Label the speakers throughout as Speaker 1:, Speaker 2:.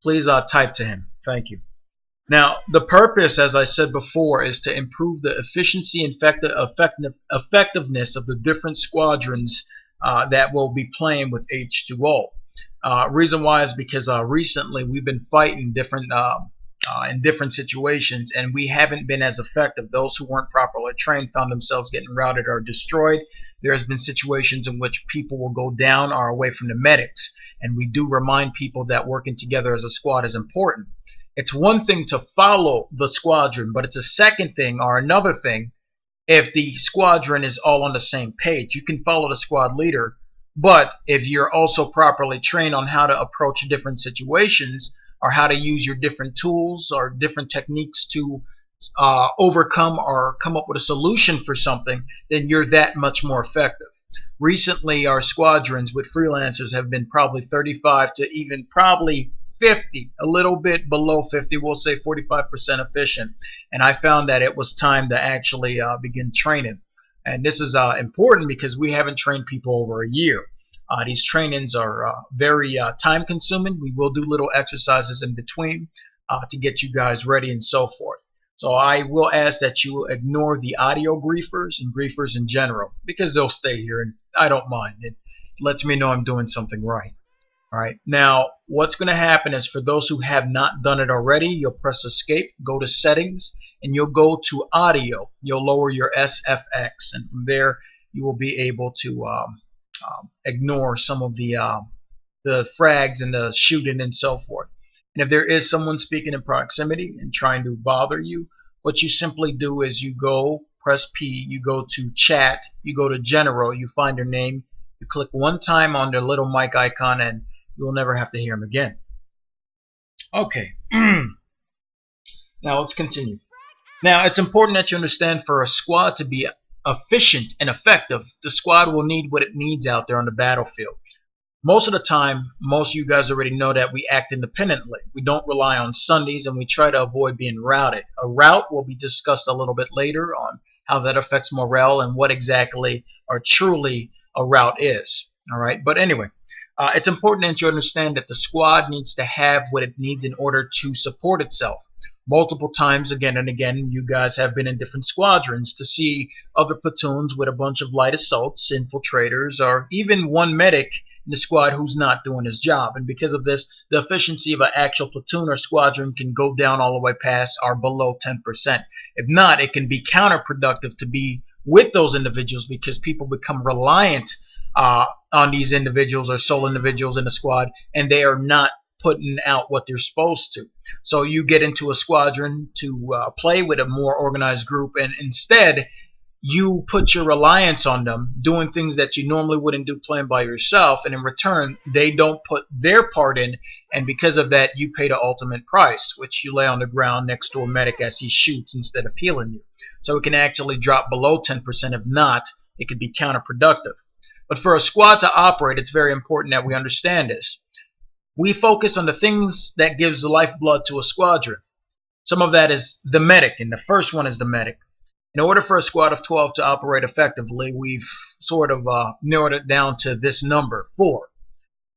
Speaker 1: Please type to him. Thank you. Now, the purpose, as I said before, is to improve the efficiency and effectiveness of the different squadrons that will be playing with H2O. Reason why is because recently we've been fighting in different situations, and we haven't been as effective. Those who weren't properly trained found themselves getting routed or destroyed. There has been situations in which people will go down or away from the medics, and we do remind people that working together as a squad is important. It's one thing to follow the squadron, but it's a second thing or another thing if the squadron is all on the same page. You can follow the squad leader, but if you're also properly trained on how to approach different situations or how to use your different tools or different techniques to overcome or come up with a solution for something, then you're that much more effective. Recently, our squadrons with freelancers have been probably 35 to even probably 50, a little bit below 50, we'll say 45% efficient. And I found that it was time to actually begin training. And this is important because we haven't trained people over a year. These trainings are very time consuming. We will do little exercises in between to get you guys ready and so forth. So I will ask that you ignore the audio griefers and griefers in general because they'll stay here and I don't mind. It lets me know I'm doing something right. All right. Now, what's going to happen is for those who have not done it already, you'll press escape, go to settings, and you'll go to audio. You'll lower your SFX, and from there you will be able to ignore some of the frags and the shooting and so forth. And if there is someone speaking in proximity and trying to bother you, what you simply do is you go, press P, you go to chat, you go to general, you find their name, you click one time on their little mic icon, and you will never have to hear them again. Okay. Now let's continue. Now it's important that you understand for a squad to be efficient and effective, the squad will need what it needs out there on the battlefield. Most of the time, most of you guys already know that we act independently. We don't rely on Sundays, and we try to avoid being routed. A rout will be discussed a little bit later on how that affects morale and what exactly or truly a rout is. All right, but anyway, it's important that you understand that the squad needs to have what it needs in order to support itself. Multiple times, again and again, you guys have been in different squadrons to see other platoons with a bunch of light assaults, infiltrators, or even one medic in the squad who's not doing his job. And because of this, the efficiency of an actual platoon or squadron can go down all the way past or below 10%. If not, it can be counterproductive to be with those individuals because people become reliant on these individuals or sole individuals in the squad, and they are not putting out what they're supposed to. So you get into a squadron to play with a more organized group, and instead you put your reliance on them doing things that you normally wouldn't do playing by yourself, and in return they don't put their part in, and because of that you pay the ultimate price, which you lay on the ground next to a medic as he shoots instead of healing you. So it can actually drop below 10%. If not, it could be counterproductive. But for a squad to operate, it's very important that we understand this. We focus on the things that gives the lifeblood to a squadron. Some of that is the medic, and the first one is the medic. In order for a squad of 12 to operate effectively, we've sort of narrowed it down to this number, 4.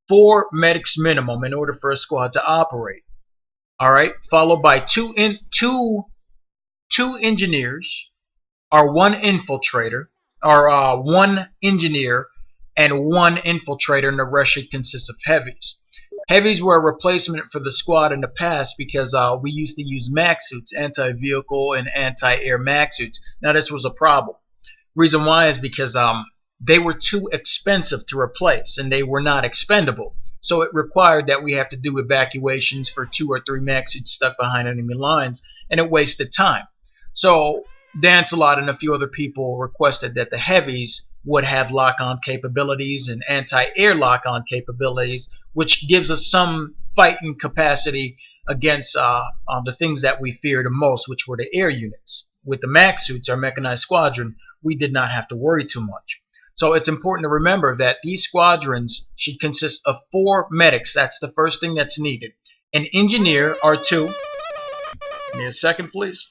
Speaker 1: 4 medics minimum in order for a squad to operate. All right, followed by two engineers, or 1 infiltrator, or 1 engineer, and 1 infiltrator, and the rest should consist of heavies. Heavies were a replacement for the squad in the past because we used to use MAC suits, anti-vehicle and anti-air MAC suits. Now this was a problem. Reason why is because they were too expensive to replace and they were not expendable. So it required that we have to do evacuations for 2 or 3 MAC suits stuck behind enemy lines, and it wasted time. So Dancelot and a few other people requested that the heavies would have lock-on capabilities and anti-air lock-on capabilities, which gives us some fighting capacity against the things that we fear the most, which were the air units. With the MAC suits, our mechanized squadron, we did not have to worry too much. So it's important to remember that these squadrons should consist of 4 medics. That's the first thing that's needed. An engineer or 2. Give me a second, please.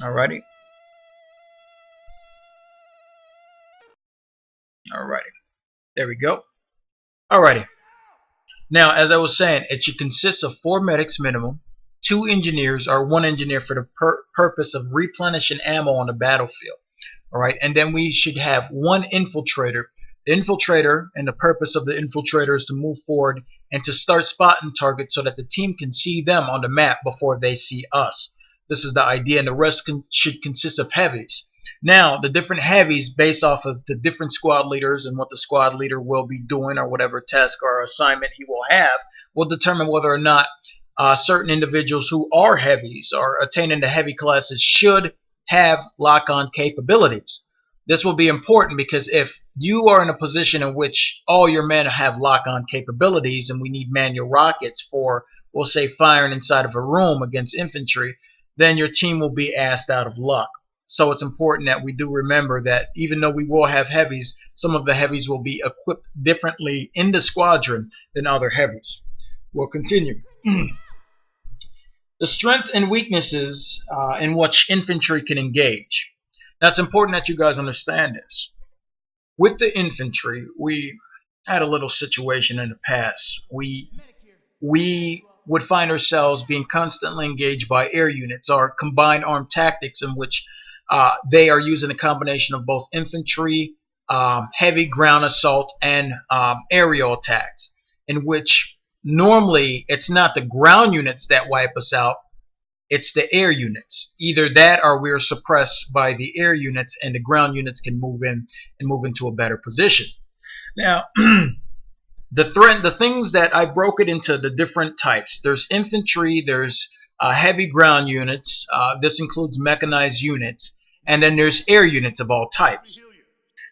Speaker 1: Alrighty. Alrighty. There we go. Alrighty. Now, as I was saying, it should consist of 4 medics minimum, 2 engineers or 1 engineer for the purpose of replenishing ammo on the battlefield. Alright, and then we should have 1 infiltrator. The infiltrator, and the purpose of the infiltrator is to move forward and to start spotting targets so that the team can see them on the map before they see us. This is the idea, and the rest should consist of heavies. Now, the different heavies, based off of the different squad leaders and what the squad leader will be doing or whatever task or assignment he will have, will determine whether or not certain individuals who are heavies or attaining the heavy classes should have lock-on capabilities. This will be important because if you are in a position in which all your men have lock-on capabilities and we need manual rockets for, we'll say, firing inside of a room against infantry, then your team will be asked out of luck. So it's important that we do remember that even though we will have heavies, some of the heavies will be equipped differently in the squadron than other heavies. We'll continue. The strength and weaknesses in which infantry can engage. Now, it's important that you guys understand this. With the infantry, we had a little situation in the past. We would find ourselves being constantly engaged by air units or combined armed tactics in which they are using a combination of both infantry, heavy ground assault, and aerial attacks, in which normally it's not the ground units that wipe us out, it's the air units. Either that or we're suppressed by the air units and the ground units can move in and move into a better position. Now, the things that I broke it into the different types. There's infantry, there's heavy ground units, this includes mechanized units, and then there's air units of all types.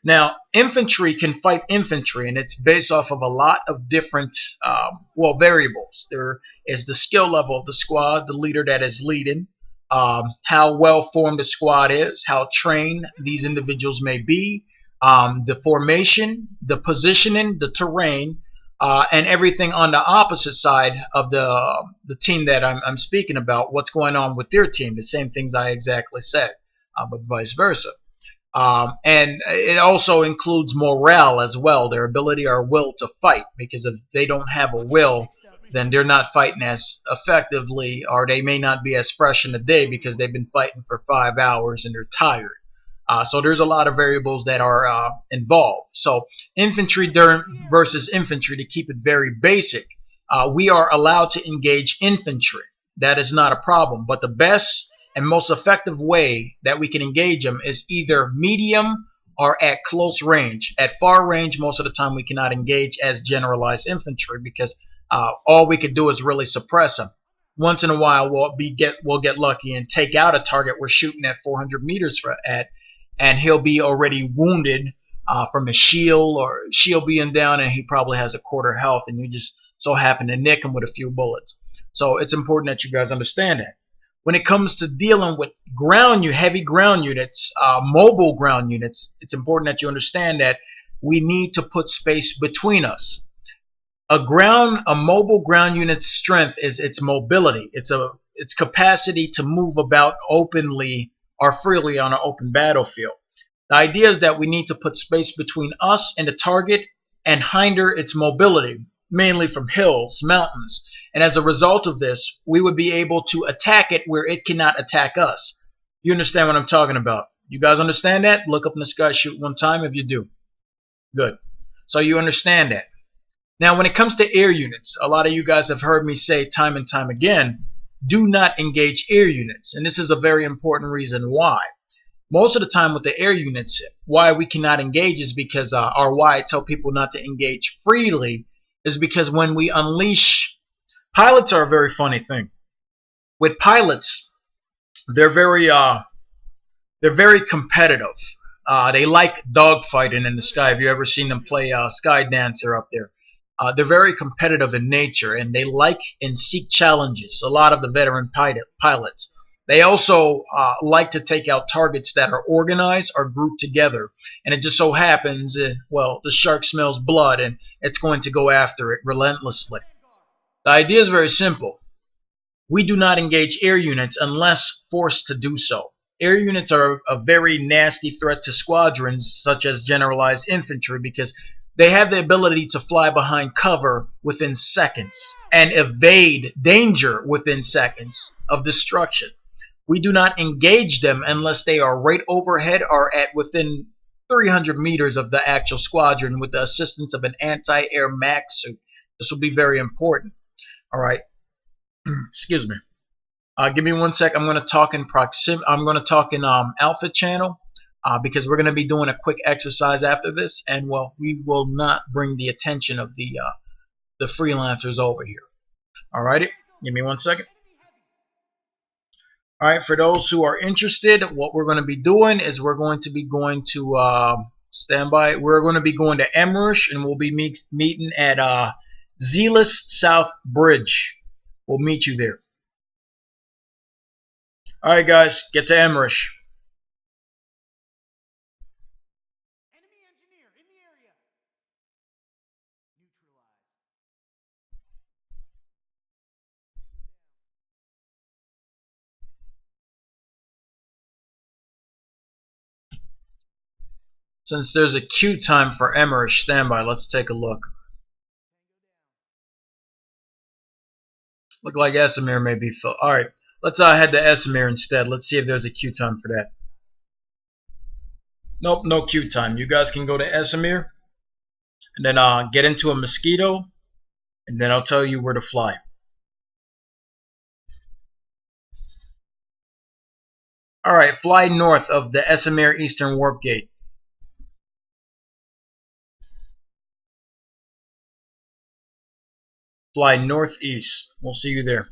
Speaker 1: Now, infantry can fight infantry, and it's based off of a lot of different, variables. There is the skill level of the squad, the leader that is leading, how well formed the squad is, how trained these individuals may be, the formation, the positioning, the terrain, and everything on the opposite side of the team that I'm speaking about, what's going on with their team, the same things I exactly said, but vice versa. And it also includes morale as well, their ability or will to fight, because if they don't have a will, then they're not fighting as effectively, or they may not be as fresh in the day because they've been fighting for 5 hours and they're tired. So there's a lot of variables that are involved. So infantry versus infantry, to keep it very basic, we are allowed to engage infantry. That is not a problem. But the best and most effective way that we can engage them is either medium or at close range. At far range, most of the time we cannot engage as generalized infantry because all we could do is really suppress them. Once in a while, we'll get lucky and take out a target we're shooting at 400 meters at, and he'll be already wounded from a shield or shield being down, and he probably has a quarter health, and you just so happen to nick him with a few bullets. So it's important that you guys understand that. When it comes to dealing with heavy ground units, mobile ground units, it's important that you understand that we need to put space between us. A mobile ground unit's strength is its mobility. Its capacity to move about openly or freely on an open battlefield. The idea is that we need to put space between us and the target and hinder its mobility, mainly from hills, mountains. And as a result of this, we would be able to attack it where it cannot attack us. You understand what I'm talking about? You guys understand that? Look up in the sky, shoot one time if you do. Good. So you understand that. Now, when it comes to air units, a lot of you guys have heard me say time and time again, do not engage air units. And this is a very important reason why. Most of the time with the air units, why we cannot engage is because, or why I tell people not to engage freely, is because when we unleash... Pilots are a very funny thing. With pilots, they're very competitive. They like dogfighting in the sky. Have you ever seen them play Sky Dancer up there? They're very competitive in nature, and they like and seek challenges. A lot of the veteran pilots. They also like to take out targets that are organized or grouped together. And it just so happens, the shark smells blood, and it's going to go after it relentlessly. The idea is very simple. We do not engage air units unless forced to do so. Air units are a very nasty threat to squadrons such as generalized infantry because They have the ability to fly behind cover within seconds and evade danger within seconds of destruction. We do not engage them unless they are right overhead or at within 300 meters of the actual squadron with the assistance of an anti-air MAC suit. This will be very important. All right. Excuse me. Give me 1 sec. I'm going to talk in I'm going to talk in Alpha channel because we're going to be doing a quick exercise after this, and well, we will not bring the attention of the freelancers over here. All righty. Give me 1 second. All right. For those who are interested, what we're going to be doing is we're going to be going to standby. We're going to be going to Emmerich, and we'll be meeting at Zealous South Bridge. We'll meet you there. Alright guys, get to Emmerich.
Speaker 2: Enemy engineer in the area.
Speaker 1: Since there's a queue time for Emmerich standby, let's take a look. Look like Esamir may be full. Alright, let's head to Esamir instead. Let's see if there's a queue time for that. Nope, no queue time. You guys can go to Esamir and then get into a Mosquito, and then I'll tell you where to fly. Alright, fly north of the Esamir Eastern Warp Gate. Fly northeast. We'll see you there.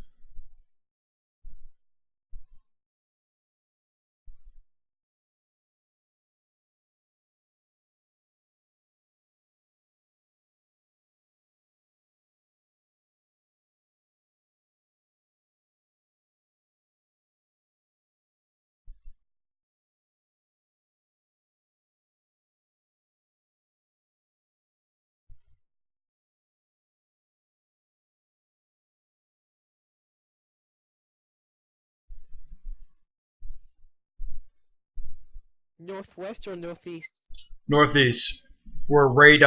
Speaker 2: Northwest or northeast?
Speaker 1: Northeast. We're right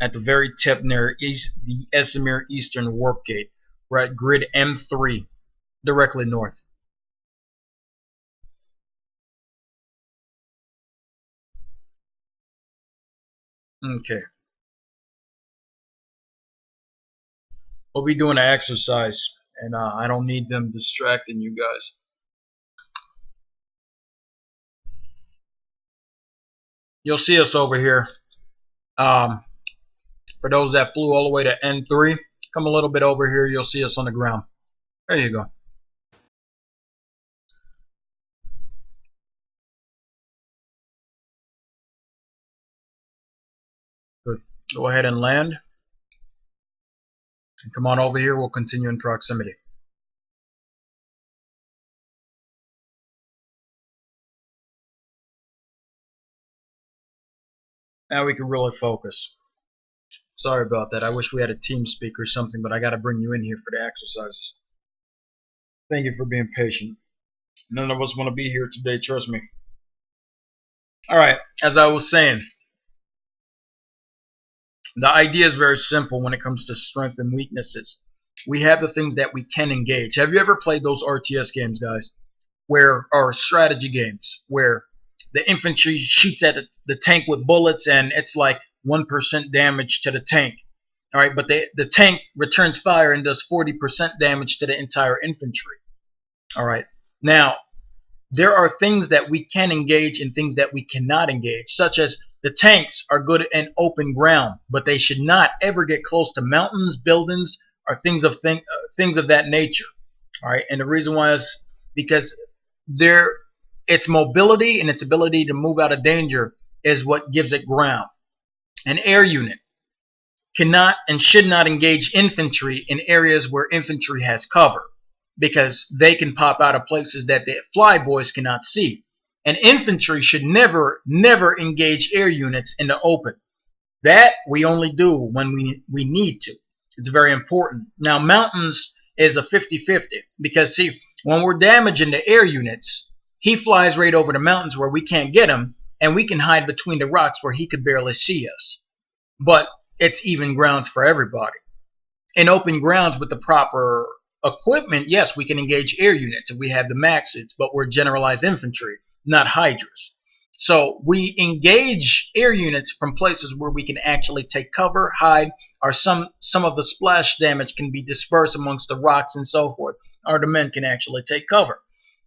Speaker 1: at the very tip near the Esamir Eastern Warp Gate. We're at grid M3, directly north. Okay. We'll be doing an exercise, and I don't need them distracting you guys. You'll see us over here. For those that flew all the way to N3, come a little bit over here. You'll see us on the ground. There you go. Good. Go ahead and land. And come on over here. We'll continue in proximity. Now we can really focus. Sorry about that. I wish we had a team speak or something, but I got to bring you in here for the exercises. Thank you for being patient. None of us want to be here today, trust me. Alright, as I was saying, the idea is very simple when it comes to strengths and weaknesses. We have the things that we can engage. Have you ever played those RTS games, guys? Or strategy games, where the infantry shoots at the tank with bullets and it's like 1% damage to the tank. Alright, but the tank returns fire and does 40% damage to the entire infantry. Alright, now there are things that we can engage and things that we cannot engage, such as the tanks are good in open ground, but they should not ever get close to mountains, buildings, or things of that nature. Alright, and the reason why is because its mobility and its ability to move out of danger is what gives it ground. An air unit cannot and should not engage infantry in areas where infantry has cover, because they can pop out of places that the flyboys cannot see. And infantry should never engage air units in the open. That we only do when we need to. It's very important. Now, mountains is a 50-50, because see, when we're damaging the air units, he flies right over the mountains where we can't get him, and we can hide between the rocks where he could barely see us. but it's even grounds for everybody. In open grounds with the proper equipment, yes, we can engage air units if we have the max suits, but we're generalized infantry, not hydras. So we engage air units from places where we can actually take cover, hide, or some of the splash damage can be dispersed amongst the rocks and so forth, or the men can actually take cover.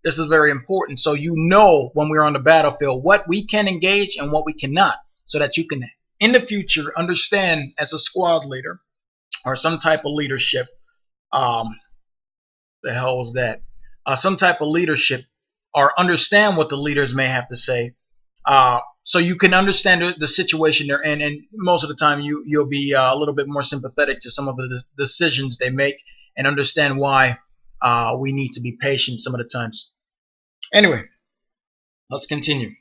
Speaker 1: This is very important, so you know when we're on the battlefield what we can engage and what we cannot, so that you can in the future understand as a squad leader or some type of leadership. The hell was that? Some type of leadership, or understand what the leaders may have to say, so you can understand the situation they're in, and most of the time you'll be a little bit more sympathetic to some of the decisions they make, and understand why we need to be patient some of the times. Anyway, let's continue.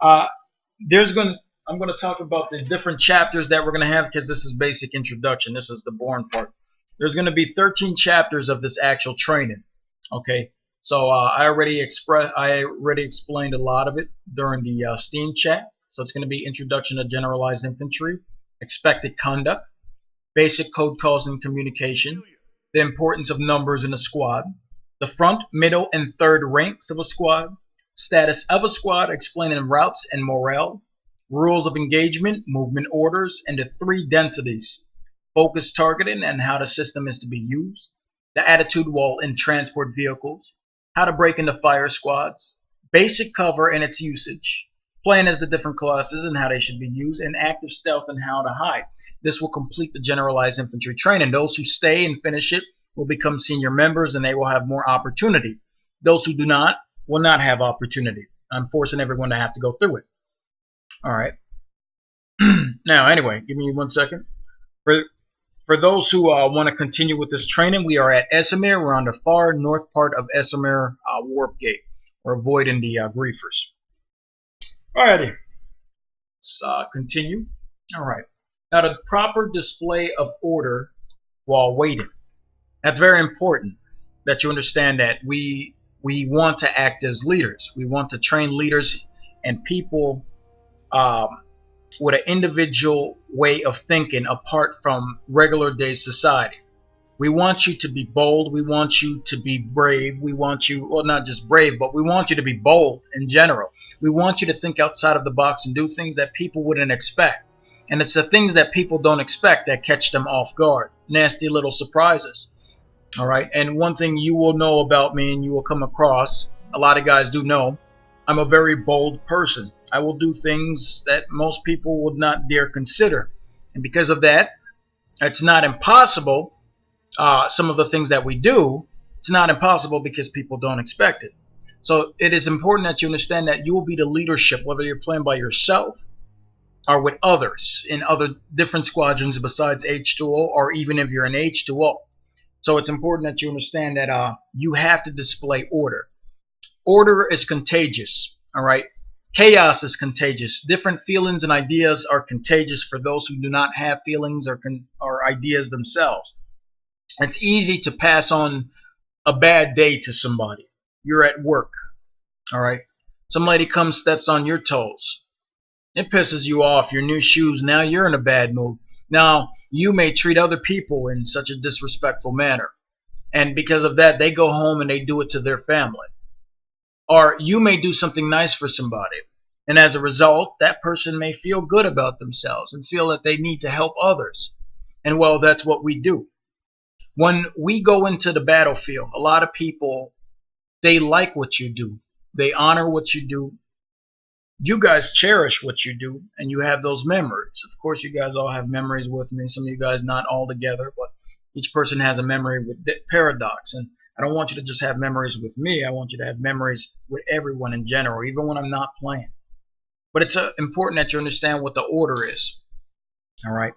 Speaker 1: I'm going to talk about the different chapters that we're going to have, because this is basic introduction. This is the boring part. There's going to be 13 chapters of this actual training. Okay, so I already explained a lot of it during the Steam chat. So it's going to be introduction to generalized infantry, expected conduct, basic code calls and communication, the importance of numbers in a squad, the front, middle, and third ranks of a squad, status of a squad, explaining routes and morale, rules of engagement, movement orders, and the 3 densities, focus targeting and how the system is to be used, the attitude wall in transport vehicles, how to break into fire squads, basic cover and its usage, playing as the different classes and how they should be used, and active stealth and how to hide. This will complete the generalized infantry training. Those who stay and finish it will become senior members, and they will have more opportunity. Those who do not will not have opportunity. I'm forcing everyone to have to go through it. All right. Now, anyway, give me 1 second. For those who want to continue with this training, we are at Esamir. We're on the far north part of Esamir Warp Gate. We're avoiding the griefers. Alrighty. Let's continue. Alright. Now, the proper display of order while waiting. That's very important that you understand that we want to act as leaders. We want to train leaders and people with an individual way of thinking apart from regular day society. We want you to be bold. We want you to be brave. We want you, well, not just brave, but we want you to be bold in general. We want you to think outside of the box and do things that people wouldn't expect. And it's the things that people don't expect that catch them off guard. Nasty little surprises. All right. And one thing you will know about me, and you will come across, a lot of guys do know, I'm a very bold person. I will do things that most people would not dare consider. And because of that, it's not impossible. Some of the things that we do, it's not impossible because people don't expect it. So it is important that you understand that you will be the leadership, whether you're playing by yourself or with others in other different squadrons besides H2O, or even if you're in H2O. So it's important that you understand that you have to display order. Order is contagious, all right? Chaos is contagious. Different feelings and ideas are contagious for those who do not have feelings or ideas themselves. It's easy to pass on a bad day to somebody. You're at work, all right? Some lady comes, steps on your toes. It pisses you off. Your new shoes, now you're in a bad mood. Now, you may treat other people in such a disrespectful manner. And because of that, they go home and they do it to their family. Or you may do something nice for somebody. And as a result, that person may feel good about themselves and feel that they need to help others. And well, that's what we do. When we go into the battlefield, a lot of people, they like what you do. They honor what you do. You guys cherish what you do, and you have those memories. Of course, you guys all have memories with me. Some of you guys not all together, but each person has a memory with Paradox. And I don't want you to just have memories with me. I want you to have memories with everyone in general, even when I'm not playing. But it's important that you understand what the order is. All right.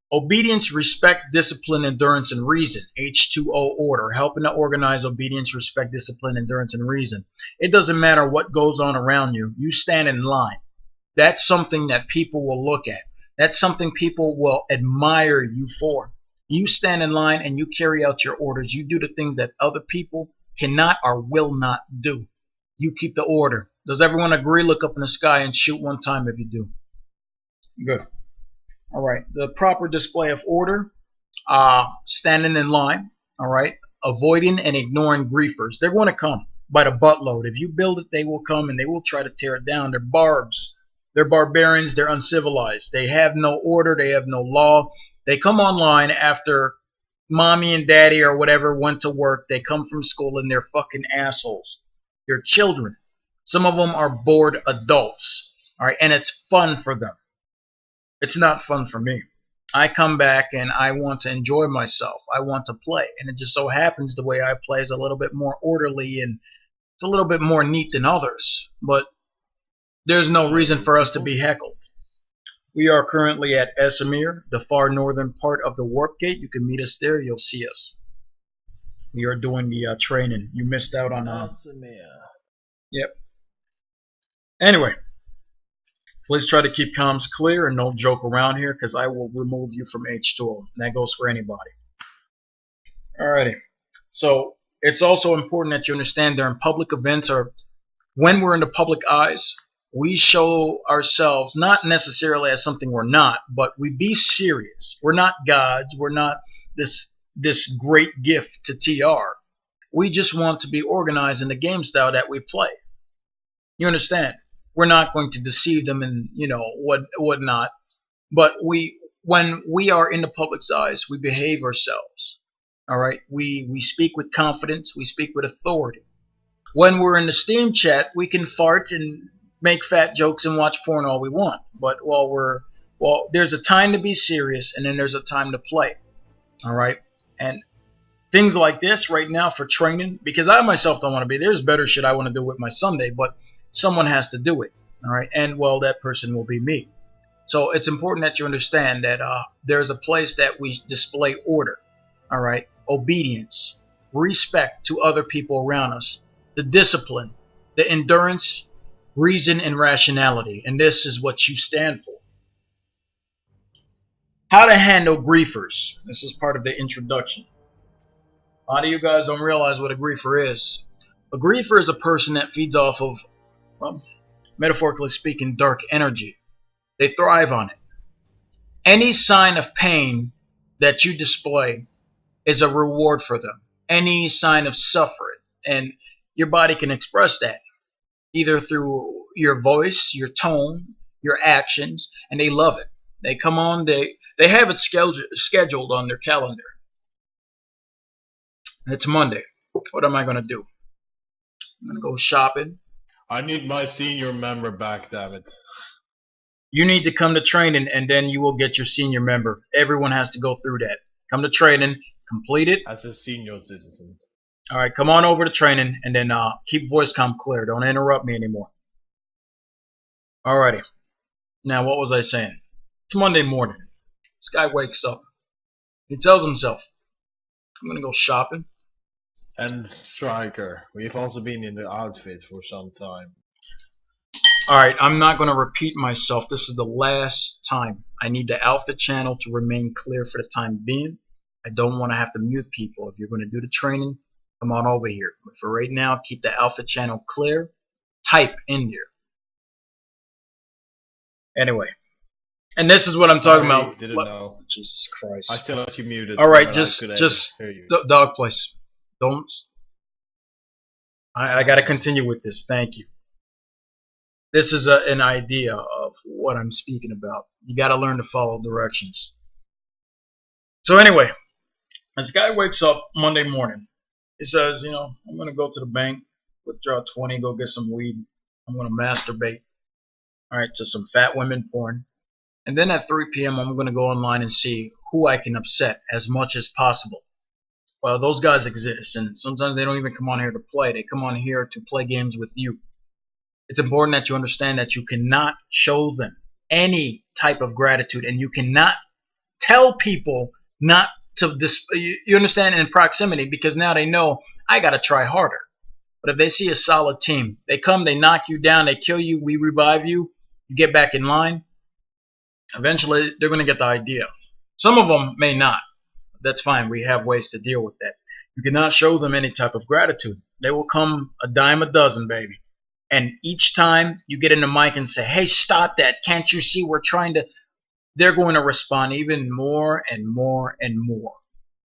Speaker 1: Obedience, respect, discipline, endurance, and reason. H2O order. Helping to organize obedience, respect, discipline, endurance, and reason. It doesn't matter what goes on around you. You stand in line. That's something that people will look at. That's something people will admire you for. You stand in line and you carry out your orders. You do the things that other people cannot or will not do. You keep the order. Does everyone agree? Look up in the sky and shoot one time if you do. Good. All right. The proper display of order, standing in line. All right. Avoiding and ignoring griefers. They're going to come by the buttload. If you build it, they will come and they will try to tear it down. They're barbs. They're barbarians. They're uncivilized. They have no order. They have no law. They come online after mommy and daddy or whatever went to work. They come from school and they're fucking assholes. They're children. Some of them are bored adults. All right. And it's fun for them. It's not fun for me. I come back and I want to enjoy myself. I want to play. And it just so happens the way I play is a little bit more orderly and it's a little bit more neat than others. But there's no reason for us to be heckled. We are currently at Esamir, the far northern part of the warp gate. You can meet us there. You'll see us. We are doing the training. You missed out on
Speaker 3: Esamir.
Speaker 1: Yep. Anyway. Please try to keep comms clear and don't joke around here because I will remove you from H2O. And that goes for anybody. Alrighty. So it's also important that you understand during public events or when we're in the public eyes, we show ourselves not necessarily as something we're not, but we be serious. We're not gods. We're not this great gift to TR. We just want to be organized in the game style that we play. You understand? We're not going to deceive them and whatnot. But when we are in the public's eyes, we behave ourselves. All right. We speak with confidence. We speak with authority. When we're in the Steam chat, we can fart and make fat jokes and watch porn all we want. But there's a time to be serious and then there's a time to play. All right. And things like this right now for training, because I myself don't want to be. There's better shit I want to do with my Sunday, but someone has to do it, all right? And, well, that person will be me. So it's important that you understand that there's a place that we display order, all right? Obedience, respect to other people around us, the discipline, the endurance, reason, and rationality. And this is what you stand for. How to handle griefers. This is part of the introduction. A lot of you guys don't realize what a griefer is. A griefer is a person that feeds off of, well, metaphorically speaking, dark energy. They thrive on it. Any sign of pain that you display is a reward for them. Any sign of suffering. And your body can express that either through your voice, your tone, your actions, and they love it. They come on, they have it scheduled on their calendar. It's Monday. What am I going to do? I'm going to go shopping.
Speaker 3: I need my senior member back, damn it.
Speaker 1: You need to come to training and then you will get your senior member. Everyone has to go through that. Come to training, complete it.
Speaker 3: As a senior citizen.
Speaker 1: Alright, come on over to training and then keep voice comm clear. Don't interrupt me anymore. Alrighty. Now, what was I saying? It's Monday morning. This guy wakes up. He tells himself, I'm going to go shopping.
Speaker 3: And Striker, we've also been in the outfit for some time.
Speaker 1: Alright, I'm not going to repeat myself. This is the last time. I need the outfit channel to remain clear for the time being. I don't want to have to mute people. If you're going to do the training, come on over here. But for right now, keep the outfit channel clear. Type in there. Anyway. And this is what I'm talking about.
Speaker 3: Didn't know.
Speaker 1: Jesus Christ.
Speaker 3: I still have you muted.
Speaker 1: Alright, just dog place. Don't. I got to continue with this. Thank you. This is an idea of what I'm speaking about. You got to learn to follow directions. So anyway, this guy wakes up Monday morning. He says, I'm going to go to the bank, withdraw 20, go get some weed. I'm going to masturbate, all right, to some fat women porn. And then at 3 p.m., I'm going to go online and see who I can upset as much as possible. Well, those guys exist, and sometimes they don't even come on here to play. They come on here to play games with you. It's important that you understand that you cannot show them any type of gratitude, and you cannot tell people not to you understand, in proximity, because now they know I got to try harder. But if they see a solid team, they come, they knock you down, they kill you, we revive you, you get back in line, eventually they're going to get the idea. Some of them may not. That's fine. We have ways to deal with that. You cannot show them any type of gratitude. They will come a dime a dozen, baby. And each time you get in the mic and say, hey, stop that. Can't you see we're trying to they're going to respond even more and more and more.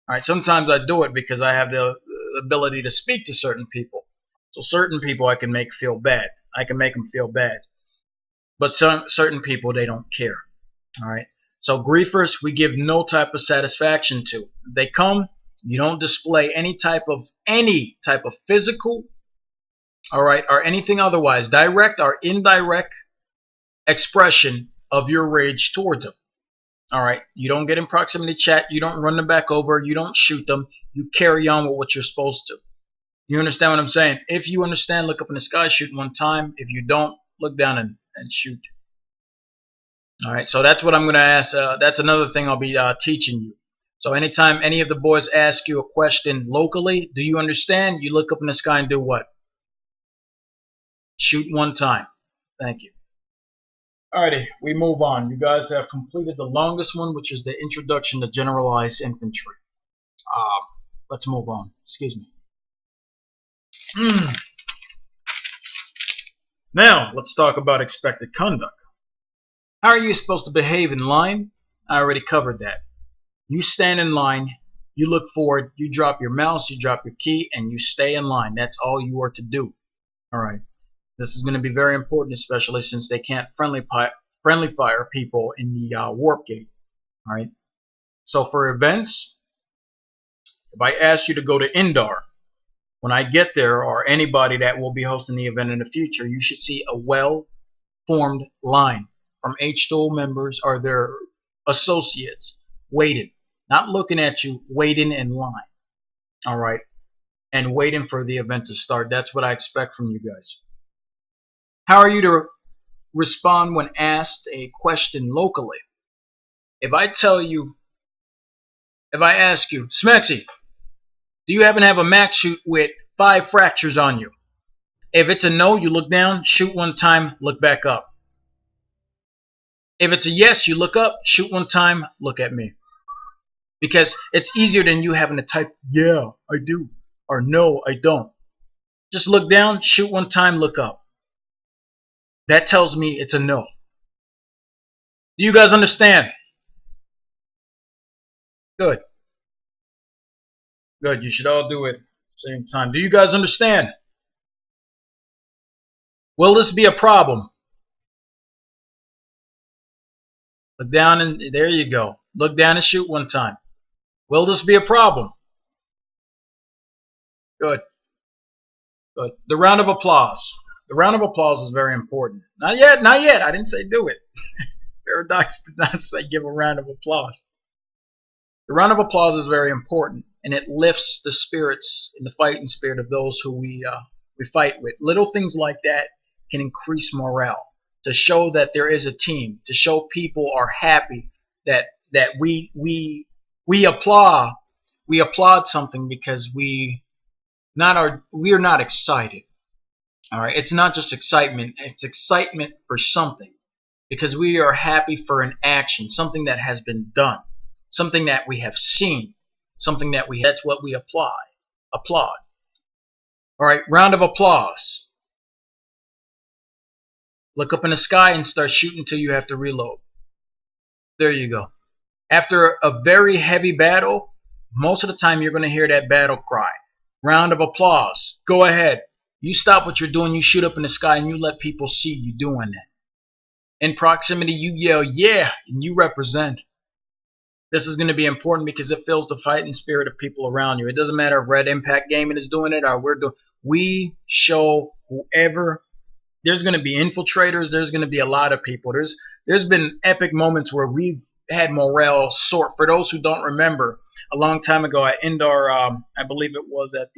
Speaker 1: All right, sometimes I do it because I have the ability to speak to certain people. So certain people I can make feel bad. I can make them feel bad. But certain people, they don't care. All right. So griefers, we give no type of satisfaction to. They come, you don't display any type of physical, all right, or anything otherwise, direct or indirect expression of your rage towards them. All right. You don't get in proximity chat. You don't run them back over. You don't shoot them. You carry on with what you're supposed to. You understand what I'm saying? If you understand, look up in the sky, shoot one time. If you don't, look down and shoot. All right, so that's what I'm going to ask. That's another thing I'll be teaching you. So anytime any of the boys ask you a question locally, do you understand? You look up in the sky and do what? Shoot one time. Thank you. Alrighty, we move on. You guys have completed the longest one, which is the introduction to generalized infantry. Let's move on. Excuse me. Now, let's talk about expected conduct. How are you supposed to behave in line? I already covered that. You stand in line, you look forward, you drop your mouse, you drop your key, and you stay in line. That's all you are to do. Alright. This is going to be very important, especially since they can't friendly fire people in the warp gate. Alright. So for events, if I ask you to go to Indar, when I get there, or anybody that will be hosting the event in the future, you should see a well-formed line from H2O members or their associates waiting. Not looking at you, waiting in line. Alright? And waiting for the event to start. That's what I expect from you guys. How are you to respond when asked a question locally? If I ask you, Smexy, do you happen to have a max shoot with 5 fractures on you? If it's a no, you look down, shoot one time, look back up. If it's a yes, you look up, shoot one time, look at me. Because it's easier than you having to type, yeah, I do, or no, I don't. Just look down, shoot one time, look up. That tells me it's a no. Do you guys understand? Good. Good, you should all do it at the same time. Do you guys understand? Will this be a problem? Look down and there you go. Look down and shoot one time. Will this be a problem? Good. Good. The round of applause. The round of applause is very important. Not yet, not yet. I didn't say do it. Paradox did not say give a round of applause. The round of applause is very important, and it lifts the spirits and the fighting spirit of those who we fight with. Little things like that can increase morale, to show that there is a team, to show people are happy that we applaud something because we are not excited. All right, it's not just excitement; it's excitement for something, because we are happy for an action, something that has been done, something that we have seen, something that that's what we applaud. All right, round of applause. Look up in the sky and start shooting until you have to reload. There you go. After a very heavy battle, most of the time you're going to hear that battle cry. Round of applause. Go ahead. You stop what you're doing, you shoot up in the sky, and you let people see you doing that. In proximity, you yell, yeah, and you represent. This is going to be important because it fills the fighting spirit of people around you. It doesn't matter if Red Impact Gaming is doing it or we're doing. We show whoever. There's going to be infiltrators. There's going to be a lot of people. There's been epic moments where we've had morale soar. For those who don't remember, a long time ago at Indar, I believe it was at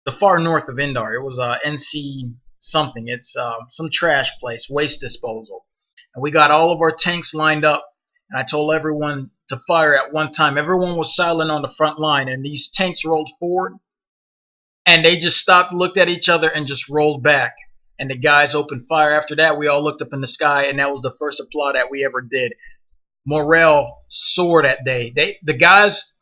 Speaker 1: the far north of Indar. It was NC something. It's some trash place, waste disposal. And we got all of our tanks lined up. And I told everyone to fire at one time. Everyone was silent on the front line, and these tanks rolled forward. And they just stopped, looked at each other, and just rolled back. And the guys opened fire. After that, we all looked up in the sky, and that was the first applaud that we ever did. Morale soared that day. The guys,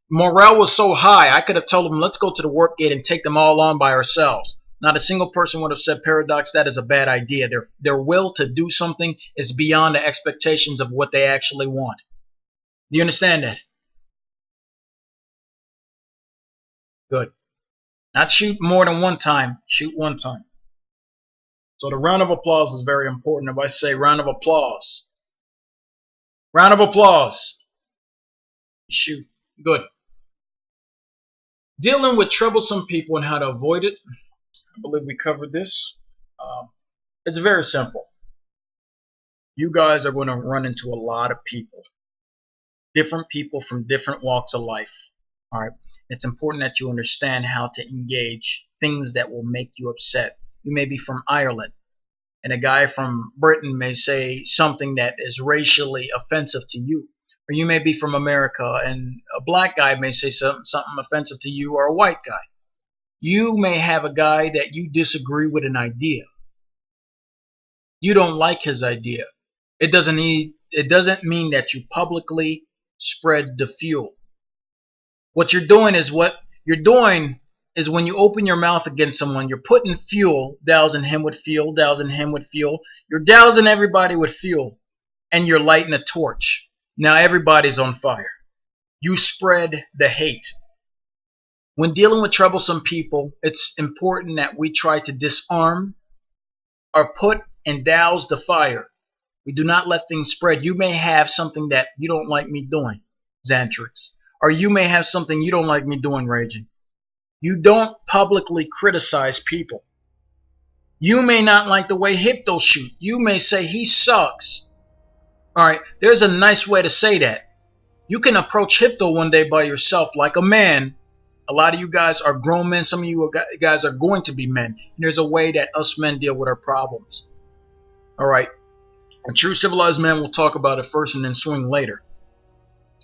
Speaker 1: morale was so high, I could have told them, let's go to the warp gate and take them all on by ourselves. Not a single person would have said, Paradox, that is a bad idea. Their will to do something is beyond the expectations of what they actually want. Do you understand that? Good. Not shoot more than one time. Shoot one time. So the round of applause is very important. If I say round of applause. Round of applause. Shoot. Good. Dealing with troublesome people and how to avoid it. I believe we covered this. It's very simple. You guys are going to run into a lot of people. Different people from different walks of life. All right. It's important that you understand how to engage things that will make you upset. You may be from Ireland, and a guy from Britain may say something that is racially offensive to you. Or you may be from America, and a black guy may say something offensive to you, or a white guy. You may have a guy that you disagree with an idea. You don't like his idea. It doesn't mean that you publicly spread the fuel. What you're doing is when you open your mouth against someone, you're putting fuel, dousing him with fuel, dousing him with fuel. You're dousing everybody with fuel, and you're lighting a torch. Now everybody's on fire. You spread the hate. When dealing with troublesome people, it's important that we try to disarm or put and douse the fire. We do not let things spread. You may have something that you don't like me doing, Xantrix. Or you may have something you don't like me doing, Raging. You don't publicly criticize people. You may not like the way Hypto shoot. You may say he sucks. Alright, there's a nice way to say that. You can approach Hypto one day by yourself like a man. A lot of you guys are grown men. Some of you guys are going to be men. And there's a way that us men deal with our problems. Alright, a true civilized man will talk about it first and then swing later.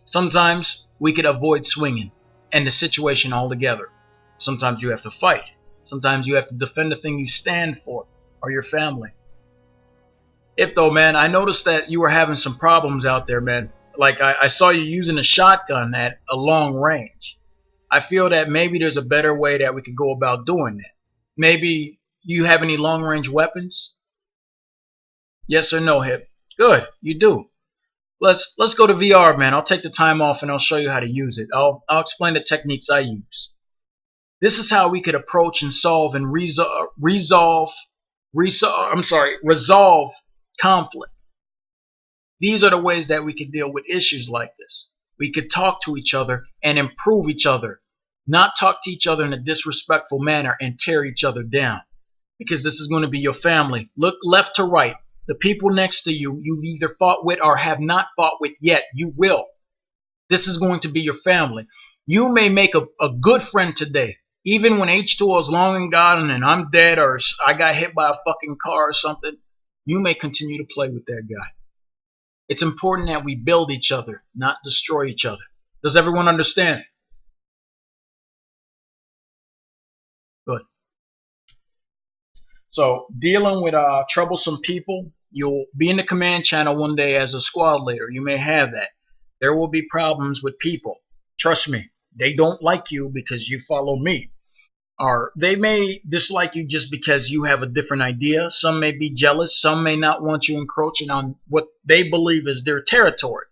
Speaker 1: Sometimes we could avoid swinging and the situation altogether. Sometimes you have to fight. Sometimes you have to defend the thing you stand for or your family. Hypto, man, I noticed that you were having some problems out there, man. Like I saw you using a shotgun at a long range. I feel that maybe there's a better way that we could go about doing that. Maybe you have any long range weapons? Yes or no, Hip? Good, you do. Let's go to VR, man. I'll take the time off and I'll show you how to use it. I'll explain the techniques I use. This is how we could approach and solve and resolve conflict. These are the ways that we could deal with issues like this. We could talk to each other and improve each other, not talk to each other in a disrespectful manner and tear each other down. Because this is going to be your family. Look left to right. The people next to you, you've either fought with or have not fought with yet. You will. This is going to be your family. You may make a good friend today. Even when H2O is long and gone and I'm dead or I got hit by a fucking car or something, you may continue to play with that guy. It's important that we build each other, not destroy each other. Does everyone understand? Good. So, dealing with troublesome people, you'll be in the command channel one day as a squad leader. You may have that. There will be problems with people. Trust me, they don't like you because you follow me. Or they may dislike you just because you have a different idea. Some may be jealous. Some may not want you encroaching on what they believe is their territory.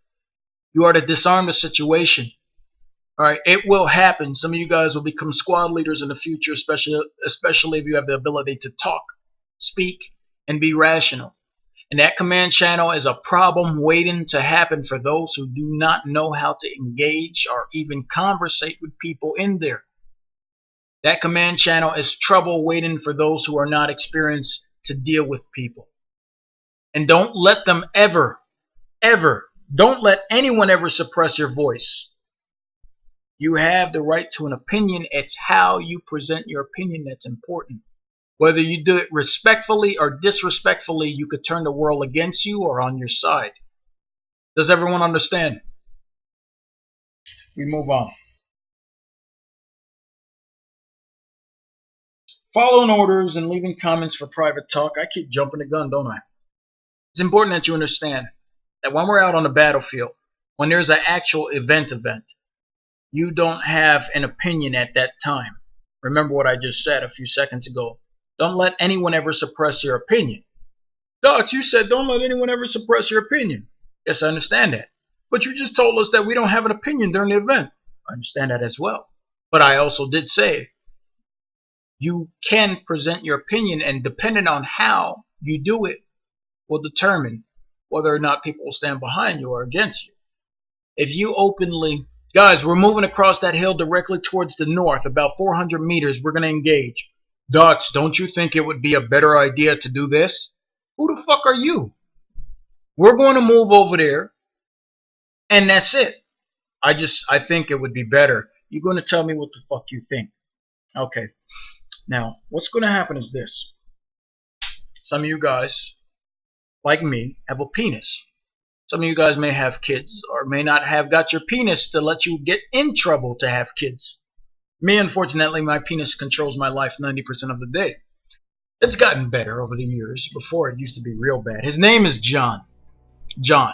Speaker 1: You are to disarm the situation. All right, it will happen. Some of you guys will become squad leaders in the future, especially if you have the ability to talk, speak, and be rational. And that command channel is a problem waiting to happen for those who do not know how to engage or even conversate with people in there. That command channel is trouble waiting for those who are not experienced to deal with people. And don't let them don't let anyone ever suppress your voice. You have the right to an opinion. It's how you present your opinion that's important. Whether you do it respectfully or disrespectfully, you could turn the world against you or on your side. Does everyone understand? We move on. Following orders and leaving comments for private talk. I keep jumping the gun, don't I? It's important that you understand that when we're out on the battlefield, when there's an actual event, you don't have an opinion at that time. Remember what I just said a few seconds ago. Don't let anyone ever suppress your opinion. Doc, you said don't let anyone ever suppress your opinion. Yes, I understand that. But you just told us that we don't have an opinion during the event. I understand that as well. But I also did say you can present your opinion, and depending on how you do it will determine whether or not people will stand behind you or against you. If you openly, guys, we're moving across that hill directly towards the north, about 400 meters, we're going to engage. Dots, don't you think it would be a better idea to do this? Who the fuck are you? We're going to move over there, and that's it. I think it would be better. You're going to tell me what the fuck you think. Okay. Now, what's going to happen is this. Some of you guys, like me, have a penis. Some of you guys may have kids or may not have got your penis to let you get in trouble to have kids. Me, unfortunately, my penis controls my life 90% of the day. It's gotten better over the years. Before, it used to be real bad. His name is John. John.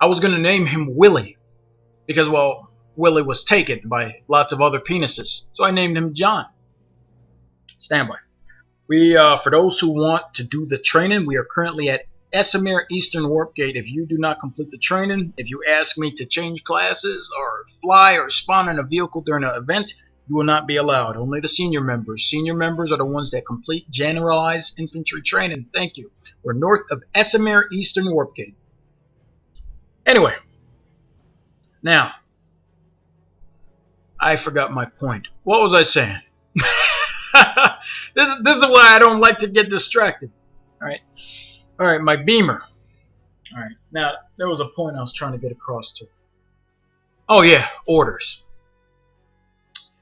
Speaker 1: I was going to name him Willie because, well, Willie was taken by lots of other penises. So I named him John. Stand by. For those who want to do the training, we are currently at Esamir Eastern Warp Gate. If you do not complete the training, if you ask me to change classes or fly or spawn in a vehicle during an event, you will not be allowed. Only the senior members. Senior members are the ones that complete generalized infantry training. Thank you. We're north of Esamir Eastern Warp Gate. Anyway, now, I forgot my point. What was I saying? This is why I don't like to get distracted. All right, my beamer. All right, now there was a point I was trying to get across to. Oh yeah, orders.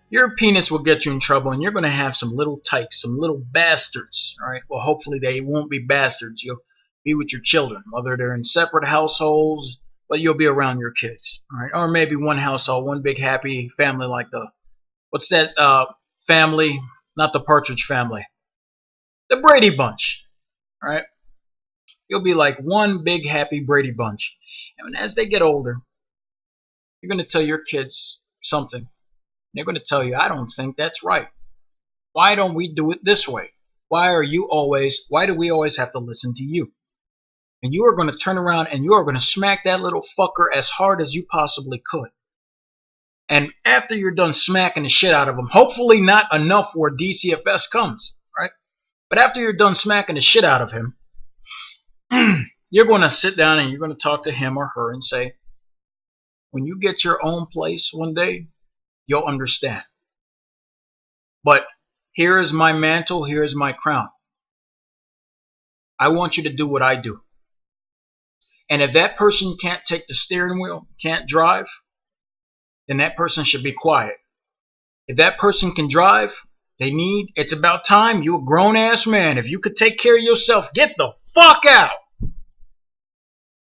Speaker 1: Your penis will get you in trouble, and you're going to have some little tykes, some little bastards. All right, well, hopefully they won't be bastards. You'll be with your children, whether they're in separate households, but you'll be around your kids. All right, or maybe one household, one big happy family like the, what's that family? Not the Partridge Family. The Brady Bunch. All right. You'll be like one big happy Brady Bunch. And as they get older, you're going to tell your kids something. They're going to tell you, I don't think that's right. Why don't we do it this way? Why do we always have to listen to you? And you are going to turn around and you are going to smack that little fucker as hard as you possibly could. And after you're done smacking the shit out of him, hopefully not enough where DCFS comes, right? But after you're done smacking the shit out of him, you're going to sit down and you're going to talk to him or her and say, when you get your own place one day, you'll understand. But here is my mantle, here is my crown. I want you to do what I do. And if that person can't take the steering wheel, can't drive, then that person should be quiet. If that person can drive, it's about time. You a grown-ass man. If you could take care of yourself, get the fuck out.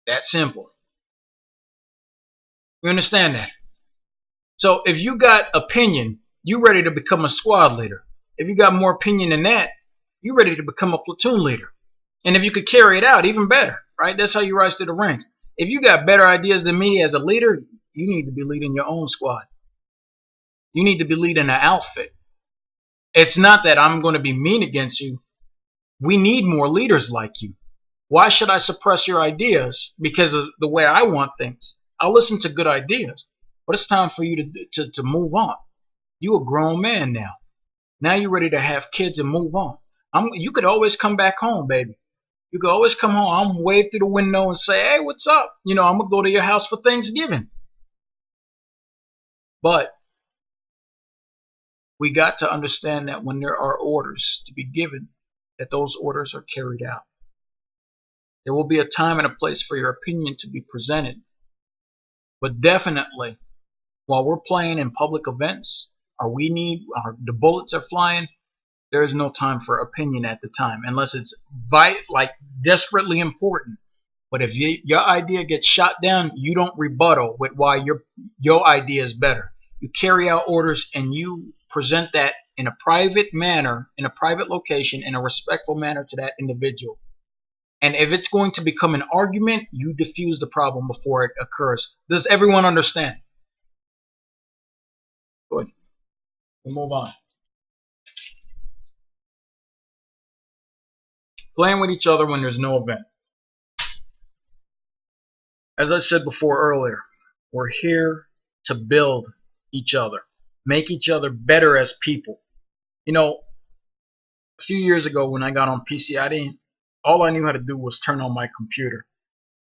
Speaker 1: That simple. You understand that? So if you got opinion, you ready to become a squad leader. If you got more opinion than that, you ready to become a platoon leader. And if you could carry it out, even better, right? That's how you rise through the ranks. If you got better ideas than me as a leader, you need to be leading your own squad. You need to be leading an outfit. It's not that I'm going to be mean against you. We need more leaders like you. Why should I suppress your ideas because of the way I want things? I'll listen to good ideas, but it's time for you to move on. You a grown man now. Now you're ready to have kids and move on. You could always come back home, baby. You could always come home. I'm wave through the window and say, hey, what's up? I'm going to go to your house for Thanksgiving. But we got to understand that when there are orders to be given, that those orders are carried out. There will be a time and a place for your opinion to be presented. But definitely, while we're playing in public events, the bullets are flying, there is no time for opinion at the time, unless it's desperately important. But if your idea gets shot down, you don't rebuttal with why your idea is better. You carry out orders and you present that in a private manner, in a private location, in a respectful manner to that individual. And if it's going to become an argument, you diffuse the problem before it occurs. Does everyone understand? Good. We'll move on. Playing with each other when there's no event. As I said before earlier, we're here to build each other, make each other better as people. You know, a few years ago when I got on PC, all I knew how to do was turn on my computer.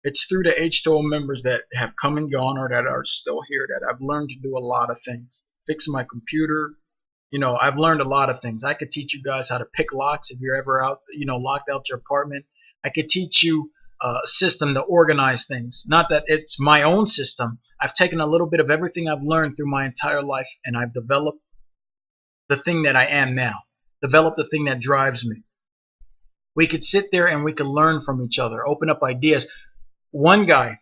Speaker 1: It's through the H2O members that have come and gone or that are still here that I've learned to do a lot of things. Fix my computer. I've learned a lot of things. I could teach you guys how to pick locks if you're ever out, locked out your apartment. I could teach you a system to organize things. Not that it's my own system. I've taken a little bit of everything I've learned through my entire life and I've developed the thing that I am now. Developed the thing that drives me. We could sit there and we could learn from each other, open up ideas. One guy,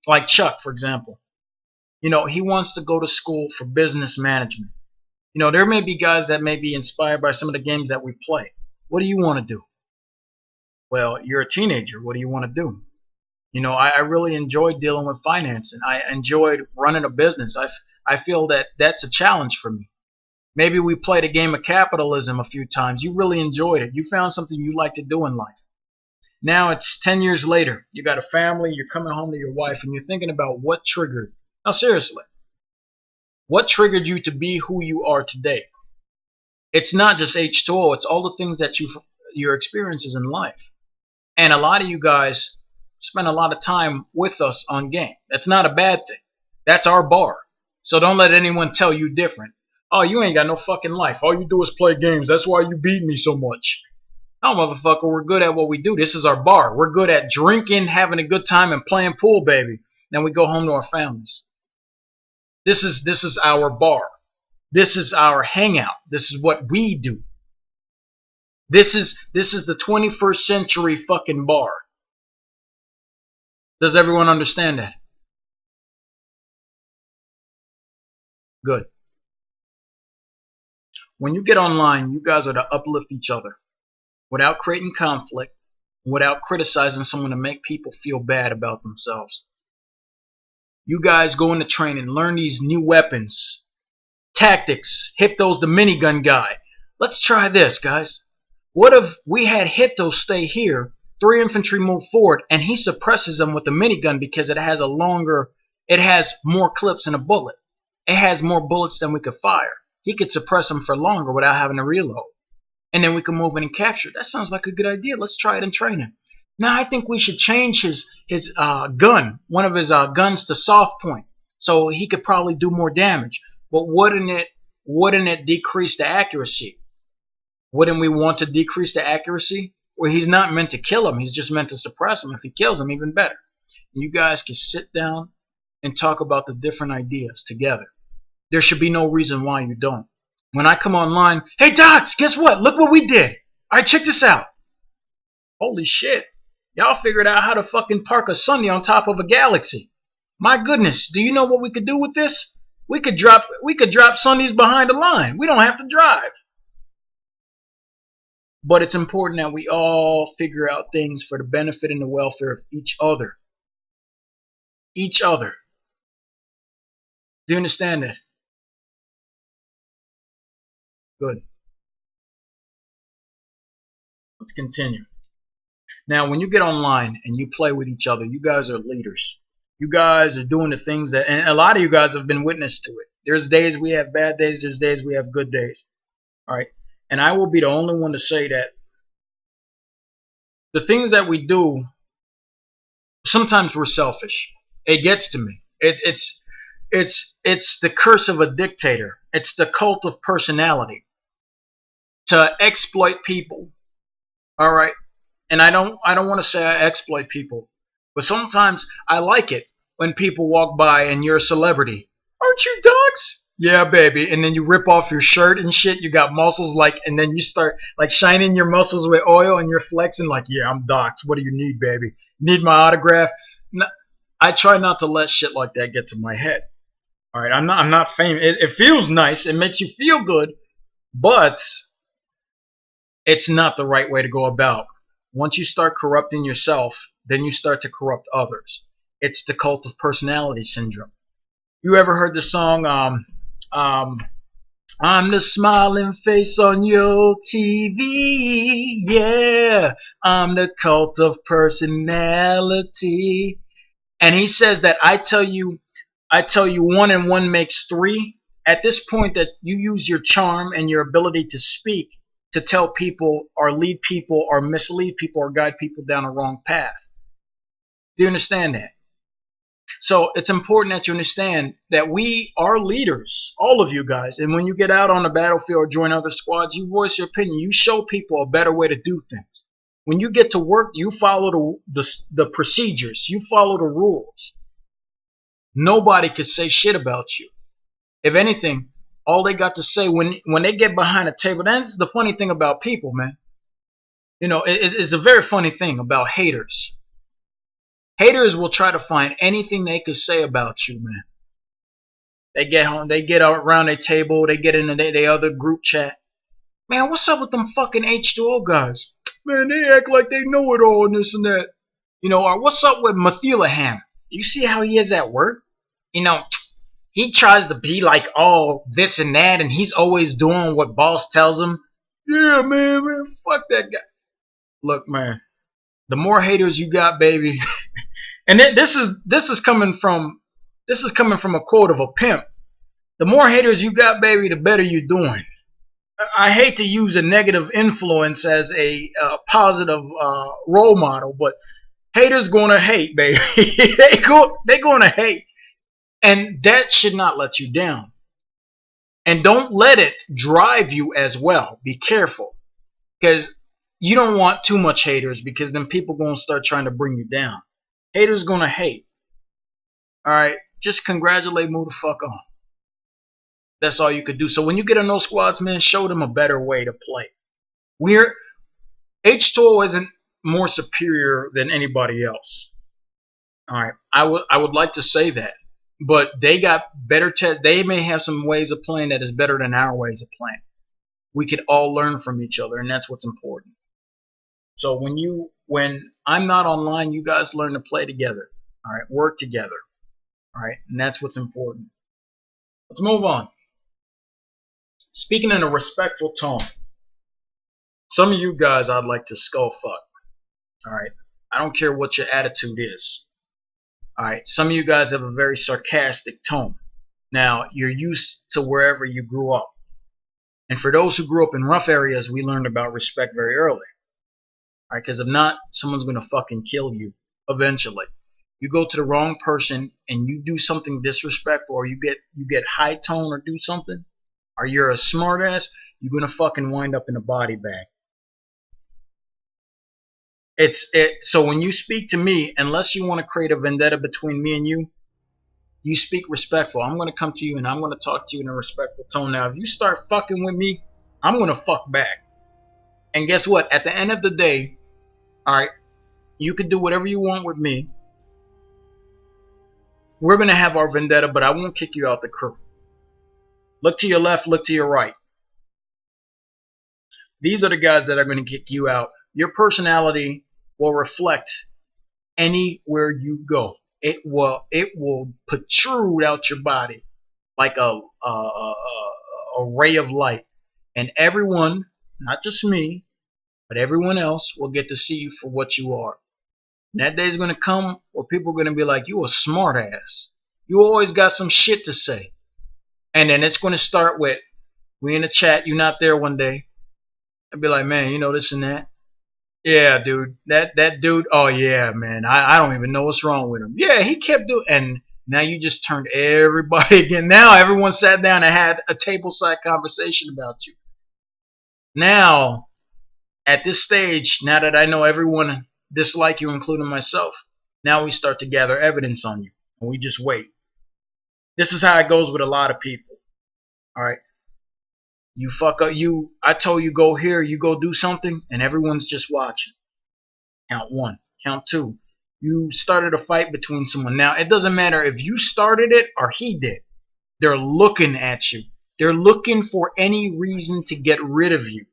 Speaker 1: like Chuck, for example, he wants to go to school for business management. There may be guys that may be inspired by some of the games that we play. What do you want to do? Well, you're a teenager. What do you want to do? I really enjoyed dealing with finance, and I enjoyed running a business. I feel that that's a challenge for me. Maybe we played a game of capitalism a few times. You really enjoyed it. You found something you like to do in life. Now it's 10 years later. You got a family. You're coming home to your wife, and you're thinking about what triggered. Now, seriously, what triggered you to be who you are today? It's not just H2O. It's all the things that your experiences in life. And a lot of you guys spend a lot of time with us on game. That's not a bad thing. That's our bar. So don't let anyone tell you different. Oh, you ain't got no fucking life. All you do is play games. That's why you beat me so much. No, motherfucker, we're good at what we do. This is our bar. We're good at drinking, having a good time, and playing pool, baby. Then we go home to our families. This is our bar. This is our hangout. This is what we do. This is the 21st century fucking bar. Does everyone understand that? Good. When you get online, you guys are to uplift each other without creating conflict, without criticizing someone to make people feel bad about themselves. You guys go into training, learn these new weapons, tactics. Hipto's the minigun guy. Let's try this, guys. What if we had Hipto stay here, 3 infantry move forward, and he suppresses them with the minigun because it has more clips in a bullet. It has more bullets than we could fire. He could suppress them for longer without having to reload. And then we can move in and capture. That sounds like a good idea. Let's try it in training. Now I think we should change his gun, one of his guns, to soft point, so he could probably do more damage. But wouldn't it decrease the accuracy? Wouldn't we want to decrease the accuracy? Well, he's not meant to kill him. He's just meant to suppress him. If he kills him, even better. You guys can sit down and talk about the different ideas together. There should be no reason why you don't. When I come online, hey Docs, guess what? Look what we did. All right, check this out. Holy shit. Y'all figured out how to fucking park a Sunday on top of a galaxy. My goodness, do you know what we could do with this? We could drop Sundays behind a line. We don't have to drive. But it's important that we all figure out things for the benefit and the welfare of each other. Each other. Do you understand that? Good. Let's continue. Now, when you get online and you play with each other, you guys are leaders. You guys are doing the things that, and a lot of you guys have been witness to it. There's days we have bad days. There's days we have good days. All right. And I will be the only one to say that the things that we do, sometimes we're selfish. It gets to me. It's the curse of a dictator. It's the cult of personality. To exploit people. All right. And I don't want to say I exploit people, but sometimes I like it when people walk by and you're a celebrity. Aren't you Docs? Yeah, baby. And then you rip off your shirt and shit. You got muscles and then you start shining your muscles with oil and you're flexing yeah, I'm Docs. What do you need, baby? Need my autograph? No, I try not to let shit like that get to my head. All right, I'm not famous. It feels nice. It makes you feel good, but it's not the right way to go about. Once you start corrupting yourself, then you start to corrupt others. It's the cult of personality syndrome. You ever heard the song, I'm the smiling face on your TV. Yeah, I'm the cult of personality. And he says that I tell you one and one makes three. At this point, that you use your charm and your ability to speak to tell people or lead people or mislead people or guide people down a wrong path. Do you understand that? So it's important that you understand that we are leaders, all of you guys. And when you get out on the battlefield or join other squads, you voice your opinion. You show people a better way to do things. When you get to work, you follow the procedures. You follow the rules. Nobody can say shit about you. If anything, all they got to say when they get behind a table, that's the funny thing about people, man. You know, it's a very funny thing about haters. Haters will try to find anything they could say about you, man. They get home, they get around their table, they get into their other group chat. Man, what's up with them fucking H2O guys? Man, they act like they know it all and this and that. You know, or what's up with Methuelaham? You see how he is at work? You know, he tries to be like all this and that, and he's always doing what boss tells him. Yeah, man, fuck that guy. Look, man, the more haters you got, baby. And this is coming from a quote of a pimp. The more haters you got, baby, the better you're doing. I hate to use a negative influence as a positive role model, but haters gonna hate, baby. they gonna hate, and that should not let you down. And don't let it drive you as well. Be careful, because you don't want too much haters, because then people gonna start trying to bring you down. Haters gonna hate. Alright, just congratulate, move the fuck on. That's all you could do. So when you get in those squads, man, show them a better way to play. H2O isn't more superior than anybody else. Alright, I would like to say that. But they got better they may have some ways of playing that is better than our ways of playing. We could all learn from each other, and that's what's important. So when I'm not online, you guys learn to play together. All right, work together. All right, and that's what's important. Let's move on. Speaking in a respectful tone. Some of you guys I'd like to skull fuck. All right, I don't care what your attitude is. All right, some of you guys have a very sarcastic tone. Now, you're used to wherever you grew up. And for those who grew up in rough areas, we learned about respect very early. Alright, because if not, someone's gonna fucking kill you eventually. You go to the wrong person and you do something disrespectful, or you get high tone or do something, or you're a smart ass, you're gonna fucking wind up in a body bag. So when you speak to me, unless you want to create a vendetta between me and you speak respectful. I'm gonna come to you and I'm gonna talk to you in a respectful tone. Now, if you start fucking with me, I'm gonna fuck back. And guess what? At the end of the day, alright, you can do whatever you want with me. We're going to have our vendetta, but I won't kick you out the crew. Look to your left, look to your right. These are the guys that are going to kick you out. Your personality will reflect anywhere you go. It will protrude out your body like a ray of light. And everyone, not just me, but everyone else will get to see you for what you are. And that day's going to come where people are going to be like, you a smart ass. You always got some shit to say. And then it's going to start with, we in the chat, you not there one day. I'll be like, man, you know this and that. Yeah, dude. That dude, oh yeah, man. I don't even know what's wrong with him. Yeah, he kept doing, and now you just turned everybody again. Now everyone sat down and had a tableside conversation about you. Now, at this stage, now that I know everyone dislike you, including myself, now we start to gather evidence on you, and we just wait. This is how it goes with a lot of people. All right, you fuck up. I told you go here, you go do something, and everyone's just watching. Count one, count two. You started a fight between someone. Now it doesn't matter if you started it or he did. They're looking at you. They're looking for any reason to get rid of you.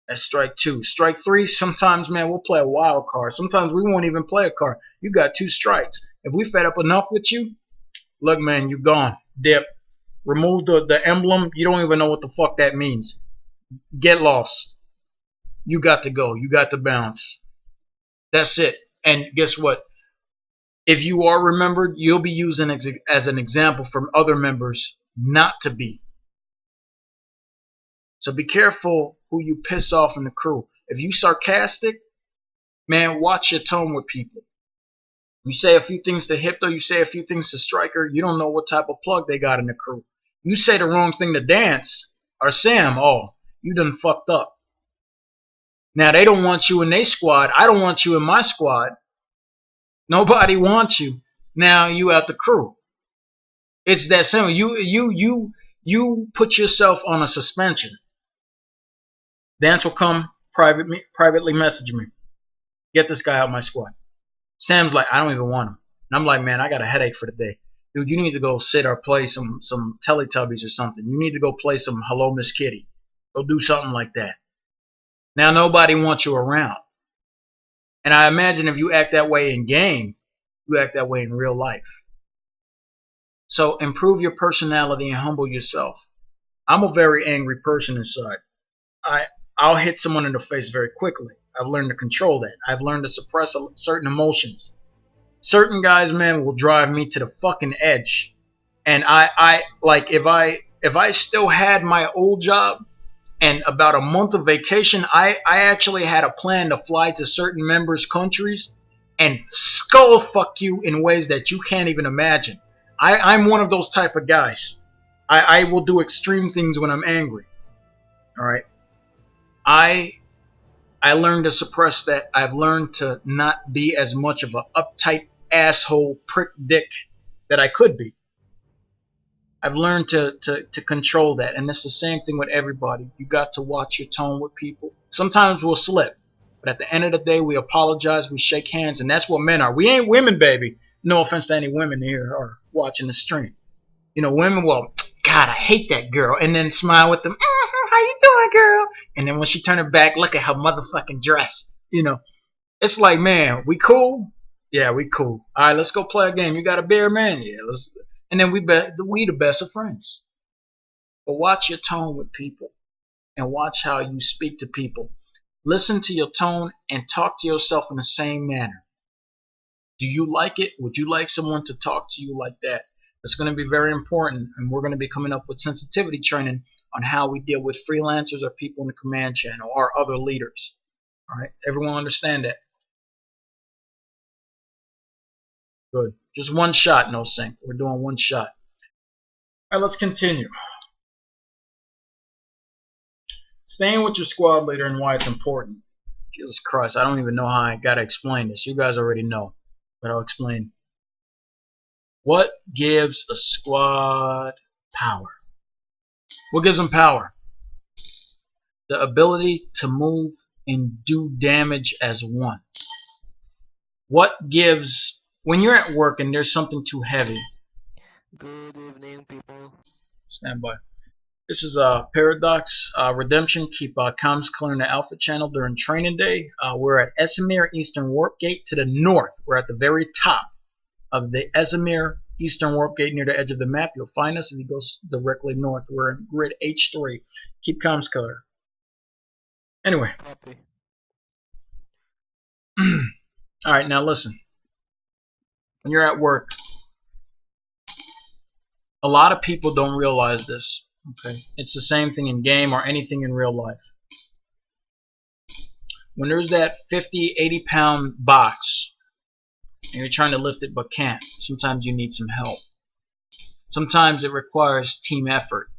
Speaker 1: That's strike two. Strike three, sometimes, man, we'll play a wild card. Sometimes we won't even play a card. You got 2 strikes. If we fed up enough with you, look, man, you gone. Dip. Remove the emblem. You don't even know what the fuck that means. Get lost. You got to go. You got to bounce. That's it. And guess what? If you are remembered, you'll be used as an example from other members not to be. So be careful who you piss off in the crew. If you sarcastic, man, watch your tone with people. You say a few things to Hipto, you say a few things to Striker, you don't know what type of plug they got in the crew. You say the wrong thing to Dance or Sam, oh, you done fucked up. Now they don't want you in their squad. I don't want you in my squad. Nobody wants you. Now you out the crew. It's that simple. You put yourself on a suspension. Dance will come privately message me. Get this guy out of my squad. Sam's like, I don't even want him. And I'm like, man, I got a headache for the day. Dude, you need to go sit or play some Teletubbies or something. You need to go play some Hello Miss Kitty. Go do something like that. Now nobody wants you around. And I imagine if you act that way in game, you act that way in real life. So improve your personality and humble yourself. I'm a very angry person inside. I'll hit someone in the face very quickly. I've learned to control that. I've learned to suppress certain emotions. Certain guys, man, will drive me to the fucking edge. And I like if I still had my old job and about a month of vacation, I actually had a plan to fly to certain members' countries and skull fuck you in ways that you can't even imagine. I'm one of those type of guys. I will do extreme things when I'm angry. Alright? I learned to suppress that. I've learned to not be as much of an uptight asshole prick dick that I could be. I've learned to control that. And it's the same thing with everybody. You got to watch your tone with people. Sometimes we'll slip. But at the end of the day, we apologize, we shake hands, and that's what men are. We ain't women, baby. No offense to any women here or watching the stream. You know, women will, God, I hate that girl, and then smile with them. How you doing, girl? And then when she turn her back, look at her motherfucking dress. You know, it's like, man, we cool? Yeah, we cool. All right, let's go play a game. You got a beer, man? Yeah, let's. And then we the best of friends. But watch your tone with people, and watch how you speak to people. Listen to your tone and talk to yourself in the same manner. Do you like it? Would you like someone to talk to you like that? It's going to be very important, and we're going to be coming up with sensitivity training on how we deal with freelancers or people in the command channel or other leaders. All right, everyone understand that? Good. Just one shot, no sync. We're doing one shot. All right, let's continue. Staying with your squad leader and why it's important. Jesus Christ, I don't even know how I gotta explain this. You guys already know, but I'll explain. What gives a squad power? What gives them power? The ability to move and do damage as one. What gives, when you're at work and there's something too heavy.
Speaker 4: Good evening, people.
Speaker 1: Stand by. This is Paradox Redemption. Keep comms clear in the Alpha channel during training day. We're at Esamir Eastern Warp Gate to the north. We're at the very top of the Esamir Eastern Warp Gate near the edge of the map. You'll find us if you go directly north. We're in grid H3. Keep comms clear. Anyway.
Speaker 4: Copy.
Speaker 1: Alright, now listen. When you're at work, a lot of people don't realize this. Okay, it's the same thing in game or anything in real life. When there's that 50, 80 pound box and you're trying to lift it but can't, sometimes you need some help. Sometimes it requires team effort.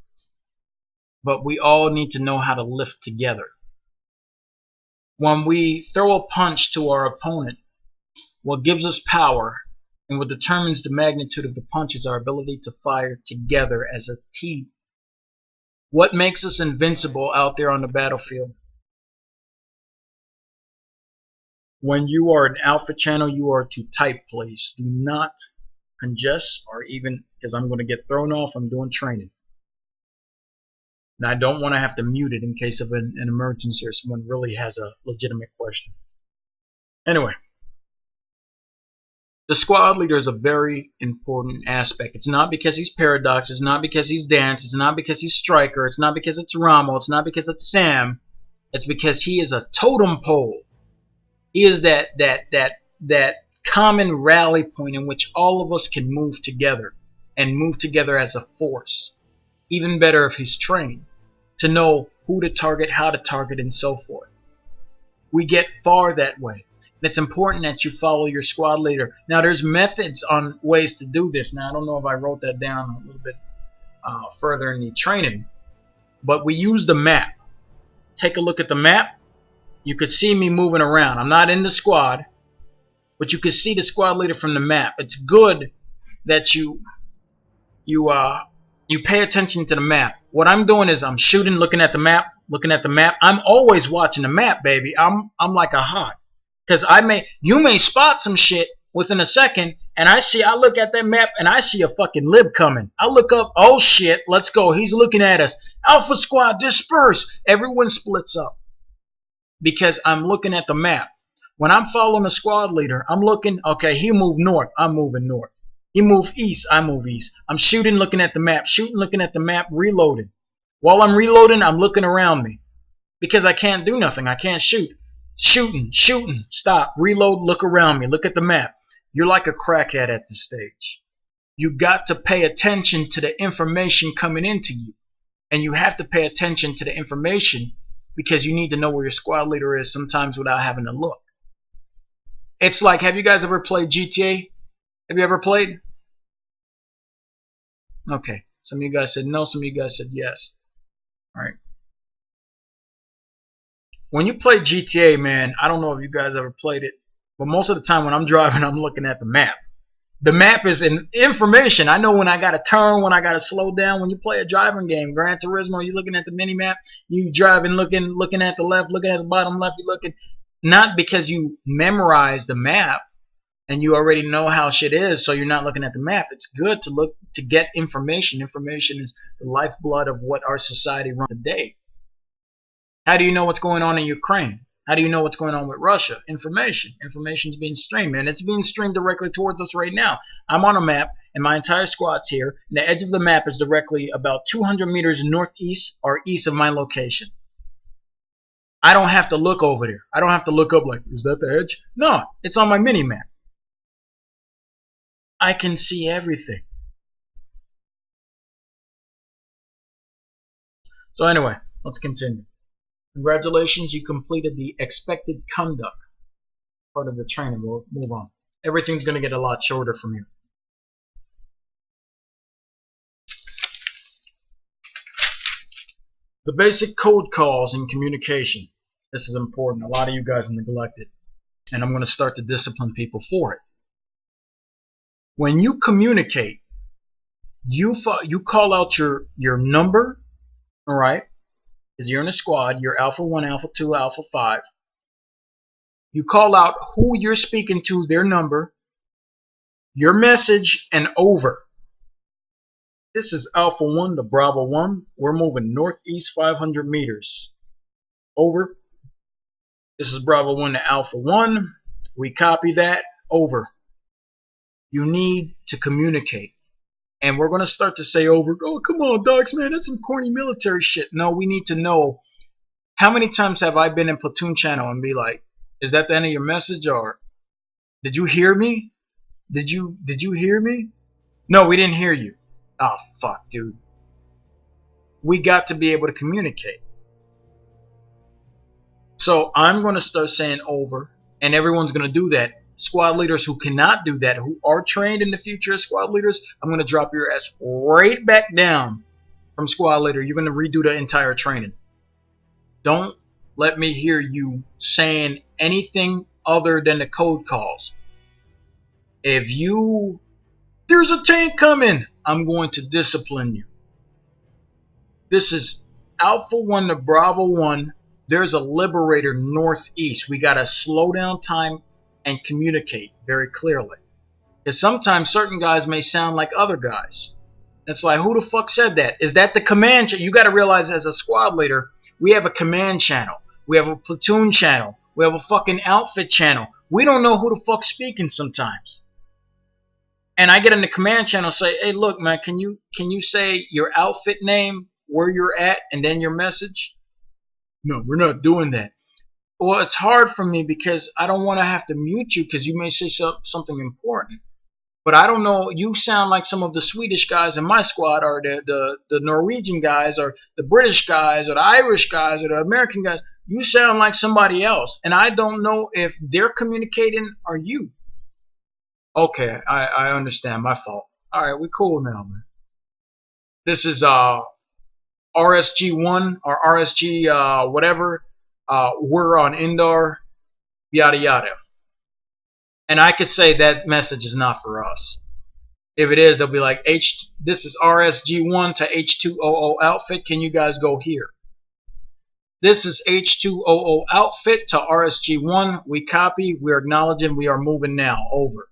Speaker 1: But we all need to know how to lift together. When we throw a punch to our opponent, what gives us power and what determines the magnitude of the punch is our ability to fire together as a team. What makes us invincible out there on the battlefield? When you are an alpha channel, you are to type, please. Do not congest or even, because I'm going to get thrown off, I'm doing training. And I don't want to have to mute it in case of an emergency or someone really has a legitimate question. Anyway, The squad leader is a very important aspect. It's not because he's Paradox. It's not because he's Dance. It's not because he's Striker. It's not because it's Ramo. It's not because it's Sam. It's because he is a totem pole. He is that common rally point in which all of us can move together and move together as a force. Even better if he's trained to know who to target, how to target, and so forth. We get far that way. And it's important that you follow your squad leader. Now, there's methods on ways to do this. Now, I don't know if I wrote that down a little bit further in the training, but we use the map. Take a look at the map. You could see me moving around. I'm not in the squad, but you can see the squad leader from the map. It's good that you pay attention to the map. What I'm doing is I'm shooting, looking at the map. I'm always watching the map, baby. I'm like a hawk. Because you may spot some shit within a second, and I look at that map and I see a fucking lib coming. I look up, oh shit, let's go. He's looking at us. Alpha squad, disperse. Everyone splits up. Because I'm looking at the map. When I'm following a squad leader, I'm looking, okay, he moved north, I'm moving north. He moved east, I move east. I'm shooting, looking at the map, reloading. While I'm reloading, I'm looking around me. Because I can't do nothing, I can't shoot. Shooting, stop, reload, look around me, look at the map. You're like a crackhead at this stage. You got to pay attention to the information coming into you. And you have to pay attention to the information because you need to know where your squad leader is sometimes without having to look. It's like, have you guys ever played GTA? Have you ever played? Okay, some of you guys said no, some of you guys said yes. Alright. When you play GTA, man, I don't know if you guys ever played it, but most of the time when I'm driving, I'm looking at the map. The map is information. I know when I got to turn, when I got to slow down. When you play a driving game, Gran Turismo, you're looking at the mini map. You driving, looking at the left, looking at the bottom left. You're looking, not because you memorize the map and you already know how shit is, so you're not looking at the map. It's good to look to get information. Information is the lifeblood of what our society runs today. How do you know what's going on in Ukraine? How do you know what's going on with Russia? Information. Information's being streamed, and it's being streamed directly towards us right now. I'm on a map, and my entire squad's here, and the edge of the map is directly about 200 meters northeast or east of my location. I don't have to look over there. I don't have to look up like, is that the edge? No, it's on my mini-map. I can see everything. So anyway, let's continue. Congratulations, you completed the expected conduct part of the training. We'll move on. Everything's going to get a lot shorter from here. The basic code calls in communication. This is important. A lot of you guys neglect it. And I'm going to start to discipline people for it. When you communicate, you call out your number, all right? Because you're in a squad, you're Alpha 1, Alpha 2, Alpha 5. You call out who you're speaking to, their number, your message, and over. This is Alpha 1 to Bravo 1. We're moving northeast 500 meters. Over. This is Bravo 1 to Alpha 1. We copy that. Over. You need to communicate. And we're going to start to say over, oh, come on, dogs, man, that's some corny military shit. No, we need to know, how many times have I been in platoon channel and be like, is that the end of your message? Or, did you hear me? Did you hear me? No, we didn't hear you. Oh, fuck, dude. We got to be able to communicate. So I'm going to start saying over, and everyone's going to do that. Squad leaders who cannot do that, who are trained in the future as squad leaders, I'm going to drop your ass right back down from squad leader. You're going to redo the entire training. Don't let me hear you saying anything other than the code calls. If there's a tank coming, I'm going to discipline you. This is Alpha 1 to Bravo 1. There's a liberator northeast. We got to slow down time and communicate very clearly. Because sometimes certain guys may sound like other guys. It's like, who the fuck said that? Is that the command channel? You got to realize as a squad leader, we have a command channel. We have a platoon channel. We have a fucking outfit channel. We don't know who the fuck's speaking sometimes. and I get in the command channel, say, hey, look, man, can you say your outfit name, where you're at, and then your message? No, we're not doing that. Well, it's hard for me because I don't want to have to mute you because you may say something important. But I don't know, you sound like some of the Swedish guys in my squad, or the Norwegian guys, or the British guys, or the Irish guys, or the American guys. You sound like somebody else, and I don't know if they're communicating or you. Okay, I understand, my fault. Alright, we cool now, man. This is RSG1 or RSG whatever. We're on Indar, yada yada. And I could say that message is not for us. If it is, they'll be like, this is RSG1 to H200 outfit. Can you guys go here? This is H200 outfit to RSG1. We copy. We're acknowledging. We are moving now. Over.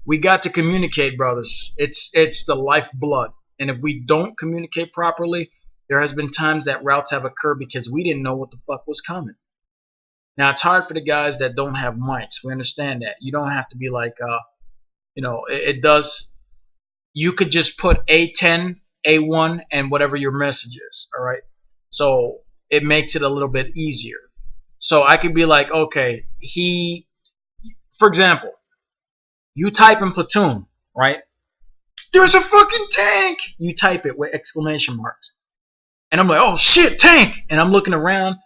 Speaker 1: We got to communicate, brothers. It's the lifeblood. And if we don't communicate properly, there has been times that routes have occurred because we didn't know what the fuck was coming. Now, it's hard for the guys that don't have mics. We understand that. You don't have to be like, it does. You could just put A10, A1, and whatever your message is, all right? So it makes it a little bit easier. So I could be like, okay, for example, you type in platoon, right? There's a fucking tank! You type it with exclamation marks. And I'm like, oh shit, tank! And I'm looking around.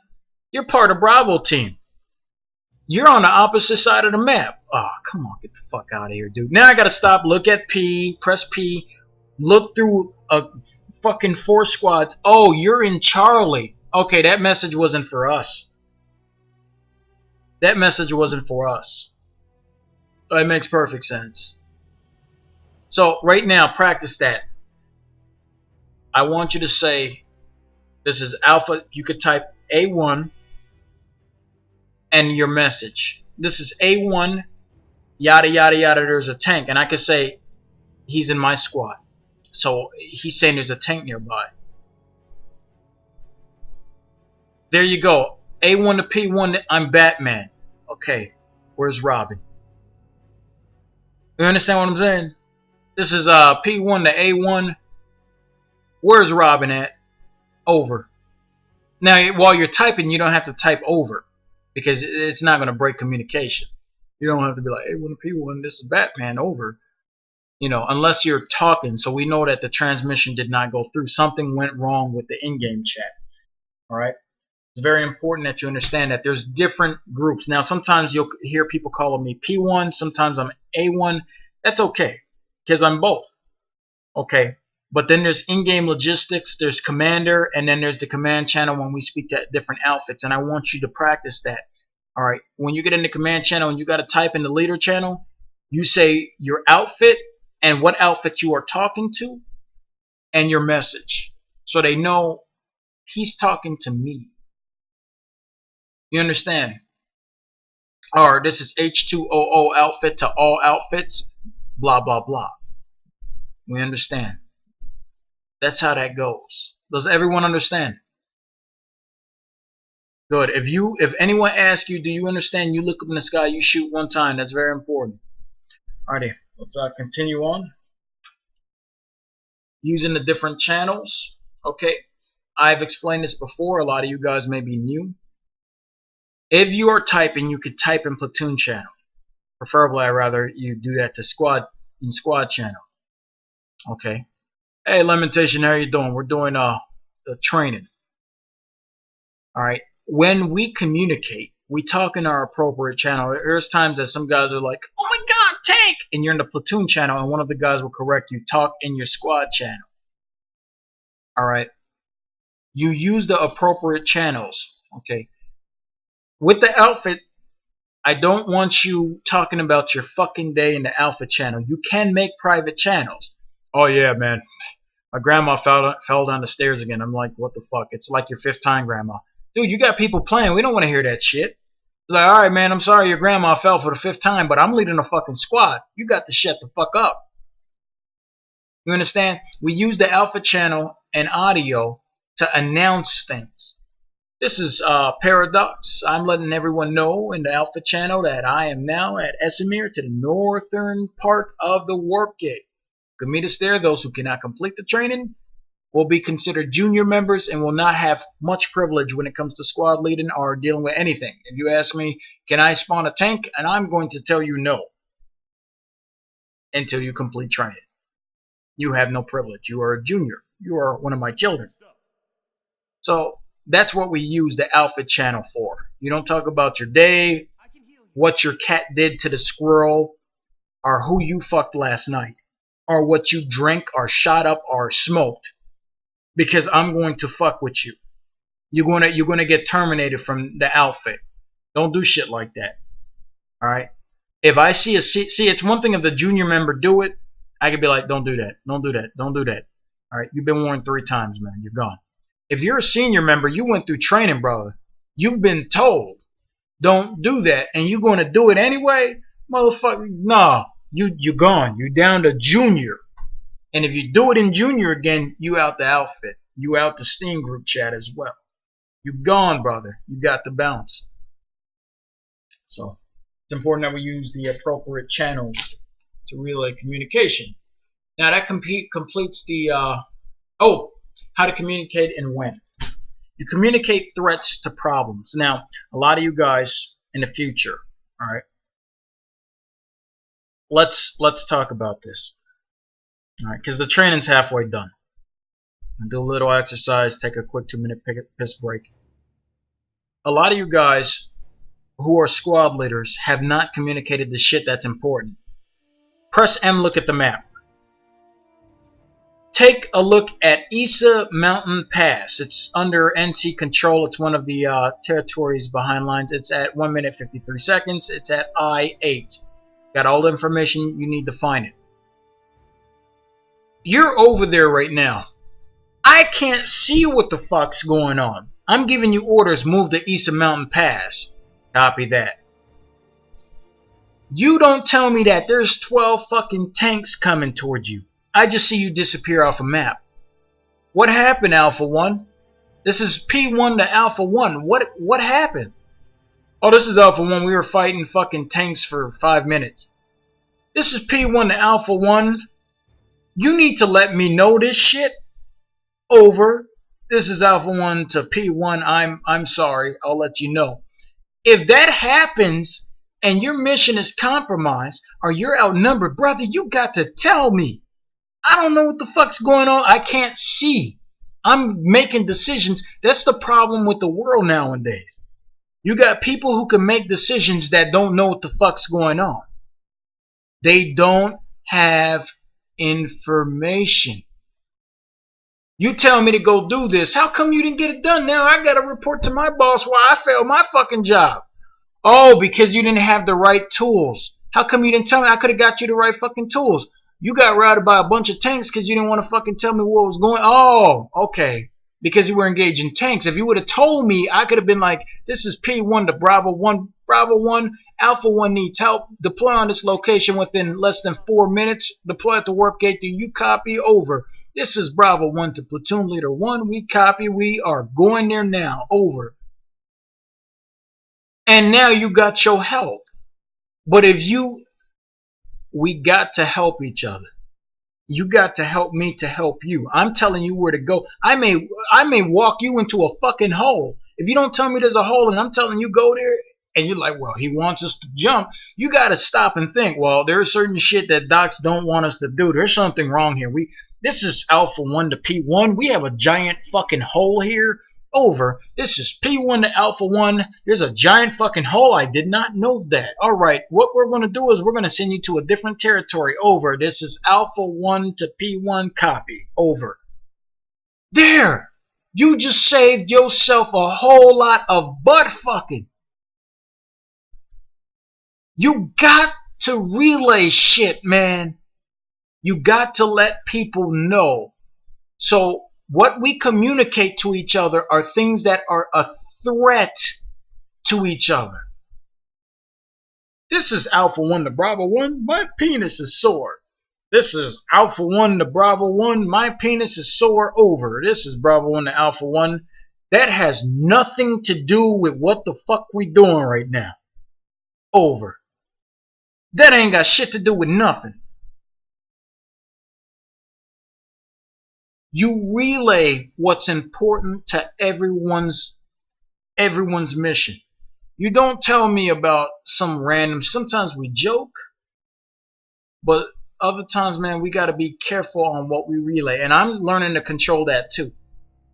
Speaker 1: You're part of Bravo team. You're on the opposite side of the map. Oh, come on, get the fuck out of here, dude. Now I gotta stop, look at P, press P, look through a fucking 4 squads. Oh, you're in Charlie. Okay, that message wasn't for us. That message wasn't for us. It makes perfect sense. So, right now, practice that. I want you to say, this is Alpha. You could type A1 and your message. This is A1, yada, yada, yada, there's a tank. And I could say, he's in my squad. So, he's saying there's a tank nearby. There you go. A1 to P1, I'm Batman. Okay, where's Robin? You understand what I'm saying? This is P1 to A1. Where's Robin at? Over. Now, while you're typing, you don't have to type over because it's not going to break communication. You don't have to be like, A1 to P1, this is Batman, over. You know, unless you're talking, so we know that the transmission did not go through. Something went wrong with the in-game chat. All right? It's very important that you understand that there's different groups. Now, sometimes you'll hear people calling me P1. Sometimes I'm A1. That's okay, because I'm both. Okay? But then there's in-game logistics, there's commander, and then there's the command channel when we speak to different outfits. And I want you to practice that. All right? When you get in the command channel and you got to type in the leader channel, you say your outfit and what outfit you are talking to and your message. So they know he's talking to me. You understand? Or this is H200 outfit to all outfits, blah, blah, blah. We understand. That's how that goes. Does everyone understand? Good. If anyone asks you, do you understand? You look up in the sky, you shoot one time. That's very important. Alrighty, let's continue on. Using the different channels. Okay, I've explained this before. A lot of you guys may be new. If you are typing, you could type in platoon channel. Preferably, I'd rather you do that to squad channel. Okay. Hey, Lamentation, how you doing? We're doing the training. All right. When we communicate, we talk in our appropriate channel. There's times that some guys are like, "Oh my God, tank!" and you're in the platoon channel, and one of the guys will correct you. Talk in your squad channel. All right. You use the appropriate channels. Okay. With the outfit, I don't want you talking about your fucking day in the alpha channel. You can make private channels. Oh yeah, man. My grandma fell down the stairs again. I'm like, what the fuck? It's like your 5th time, grandma. Dude, you got people playing. We don't want to hear that shit. It's like, all right, man, I'm sorry your grandma fell for the 5th time, but I'm leading a fucking squad. You got to shut the fuck up. You understand? We use the alpha channel and audio to announce things. This is Paradox. I'm letting everyone know in the Alpha channel that I am now at Esamir to the northern part of the warp gate. You can meet us there. Those who cannot complete the training will be considered junior members and will not have much privilege when it comes to squad leading or dealing with anything. If you ask me, can I spawn a tank? And I'm going to tell you no until you complete training. You have no privilege. You are a junior. You are one of my children. So that's what we use the Alpha channel for. You don't talk about your day, what your cat did to the squirrel, or who you fucked last night, or what you drank or shot up or smoked, because I'm going to fuck with you. You're gonna get terminated from the outfit. Don't do shit like that. All right. If I see it's one thing if the junior member do it, I could be like, don't do that, don't do that, don't do that. All right. You've been warned 3 times, man. You're gone. If you're a senior member, you went through training, brother. You've been told, don't do that, and you're going to do it anyway, motherfucker. Nah, you're gone. You're down to junior. And if you do it in junior again, you out the outfit. You out the Steam group chat as well. You're gone, brother. You got to bounce. So it's important that we use the appropriate channels to relay communication. Now that completes the how to communicate and when. You communicate threats to problems. Now, a lot of you guys in the future, all right, let's talk about this. All right, because the training's halfway done. I'll do a little exercise, take a quick 2-minute piss break. A lot of you guys who are squad leaders have not communicated the shit that's important. Press M, look at the map. Take a look at Isa Mountain Pass. It's under NC control. It's one of the territories behind lines. It's at 1 minute 53 seconds. It's at I-8. Got all the information you need to find it. You're over there right now. I can't see what the fuck's going on. I'm giving you orders, move to Isa Mountain Pass. Copy that. You don't tell me that there's 12 fucking tanks coming towards you. I just see you disappear off a map. What happened, Alpha 1? This is P1 to Alpha 1. What happened? Oh, this is Alpha 1. We were fighting fucking tanks for 5 minutes. This is P1 to Alpha 1. You need to let me know this shit. Over. This is Alpha 1 to P1. I'm sorry. I'll let you know. If that happens and your mission is compromised or you're outnumbered, brother, you got to tell me. I don't know what the fuck's going on. I can't see. I'm making decisions. That's the problem with the world nowadays. You got people who can make decisions that don't know what the fuck's going on. They don't have information. You tell me to go do this. How come you didn't get it done? Now I got to report to my boss why I failed my fucking job. Oh, because you didn't have the right tools. How come you didn't tell me? I could have got you the right fucking tools. You got routed by a bunch of tanks because you didn't want to fucking tell me what was going on. Oh, okay. Because you were engaged in tanks. If you would have told me, I could have been like, this is P1 to Bravo 1. Bravo 1, Alpha 1 needs help. Deploy on this location within less than 4 minutes. Deploy at the warp gate. Do you copy? Over. This is Bravo 1 to Platoon Leader 1. We copy. We are going there now. Over. And now you got your help. But we got to help each other. You got to help me to help you. I'm telling you where to go. I may walk you into a fucking hole. If you don't tell me there's a hole and I'm telling you go there, and you're like, well, he wants us to jump, you got to stop and think, well, there's certain shit that docs don't want us to do. There's something wrong here. This is Alpha 1 to P1. We have a giant fucking hole here. Over. This is P1 to Alpha 1. There's a giant fucking hole. I did not know that. Alright, what we're going to do is we're going to send you to a different territory. Over. This is Alpha 1 to P1. Copy. Over. There! You just saved yourself a whole lot of butt fucking. You got to relay shit, man. You got to let people know. So, what we communicate to each other are things that are a threat to each other. This is Alpha 1 to Bravo 1. My penis is sore. This is Alpha 1 to Bravo 1. My penis is sore. Over. This is Bravo 1 to Alpha 1. That has nothing to do with what the fuck we doing right now. Over. That ain't got shit to do with nothing. You relay what's important to everyone's mission. You don't tell me about some random. Sometimes we joke, but other times, man, we got to be careful on what we relay. And I'm learning to control that too.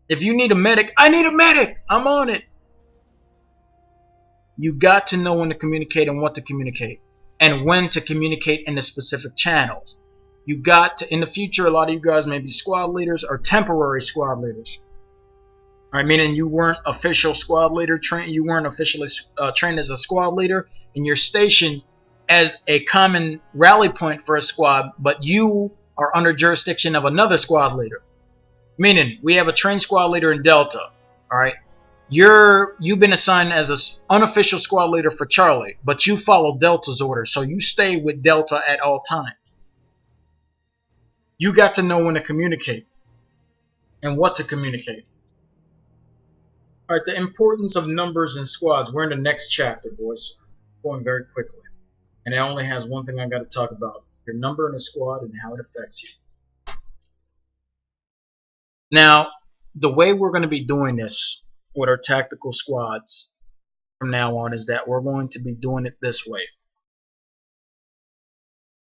Speaker 1: If you need a medic, I need a medic. I'm on it. You got to know when to communicate and what to communicate, and when to communicate in the specific channels. You got to, in the future, a lot of you guys may be squad leaders or temporary squad leaders. All right, meaning you weren't official squad leader trained, you weren't officially trained as a squad leader, and you're stationed as a common rally point for a squad, but you are under jurisdiction of another squad leader. Meaning, we have a trained squad leader in Delta. All right, you've been assigned as an unofficial squad leader for Charlie, but you follow Delta's orders, so you stay with Delta at all times. You got to know when to communicate and what to communicate. All right, the importance of numbers in squads. We're in the next chapter, boys. Going very quickly. And it only has one thing I got to talk about. Your number in a squad and how it affects you. Now, the way we're going to be doing this with our tactical squads from now on is that we're going to be doing it this way.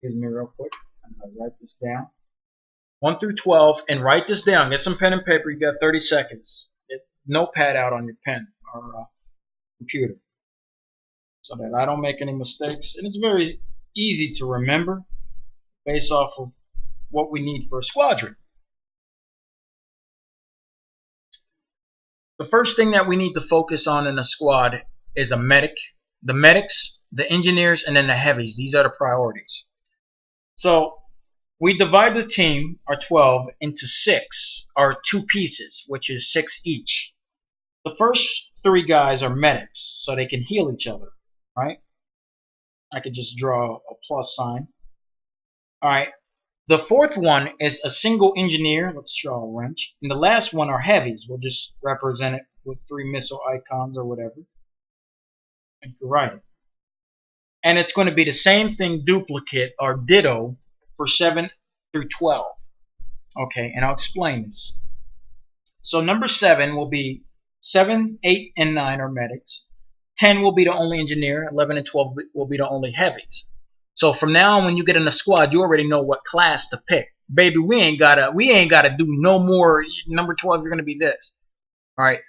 Speaker 1: Excuse me real quick as I write this down. 1 through 12, and write this down. Get some pen and paper. You got 30 seconds. Get notepad out on your pen or computer so that I don't make any mistakes. And it's very easy to remember based off of what we need for a squadron. The first thing that we need to focus on in a squad is a medic, the medics, the engineers, and then the heavies. These are the priorities. So we divide the team, our 12, into 6, or 2 pieces, which is 6 each. The first 3 guys are medics, so they can heal each other, right? I could just draw a plus sign. All right. The 4th one is a single engineer. Let's draw a wrench. And the last one are heavies. We'll just represent it with 3 missile icons or whatever. And you write it. And it's going to be the same thing, duplicate or ditto, for 7 through 12. Okay, and I'll explain this. So number 7 will be 7, 8, and 9 are medics. 10 will be the only engineer. 11 and 12 will be the only heavies. So from now on, when you get in a squad, you already know what class to pick. Baby, we ain't gotta do no more. Number 12, you're gonna be this. All right.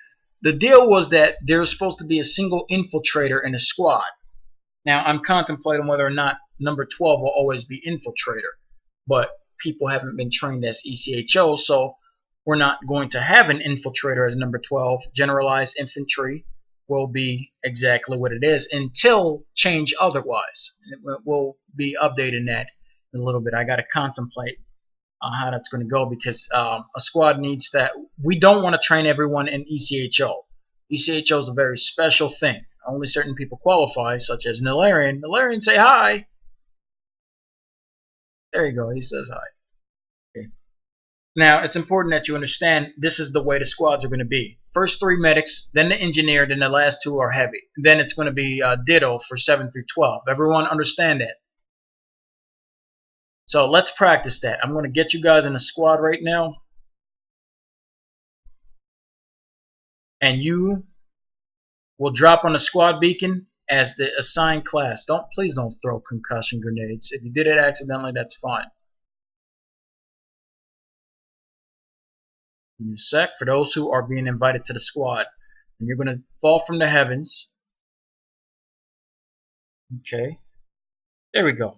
Speaker 1: The deal was that there's supposed to be a single infiltrator in a squad. Now I'm contemplating whether or not number 12 will always be infiltrator, but people haven't been trained as ECHO, so we're not going to have an infiltrator as number 12. Generalized infantry will be exactly what it is until change otherwise. We'll be updating that in a little bit. I got to contemplate how that's going to go because a squad needs that. We don't want to train everyone in ECHO. ECHO is a very special thing. Only certain people qualify, such as Nilarian. Nilarian, say hi. There you go. He says hi. Okay. Now, it's important that you understand this is the way the squads are going to be. First 3 medics, then the engineer, then the last 2 are heavy. Then it's going to be ditto for 7 through 12. Everyone understand that? So let's practice that. I'm going to get you guys in a squad right now. And you will drop on the squad beacon as the assigned class. Please don't throw concussion grenades. If you did it accidentally, that's fine. Give me a sec. For those who are being invited to the squad, and you're going to fall from the heavens. Okay. There we go.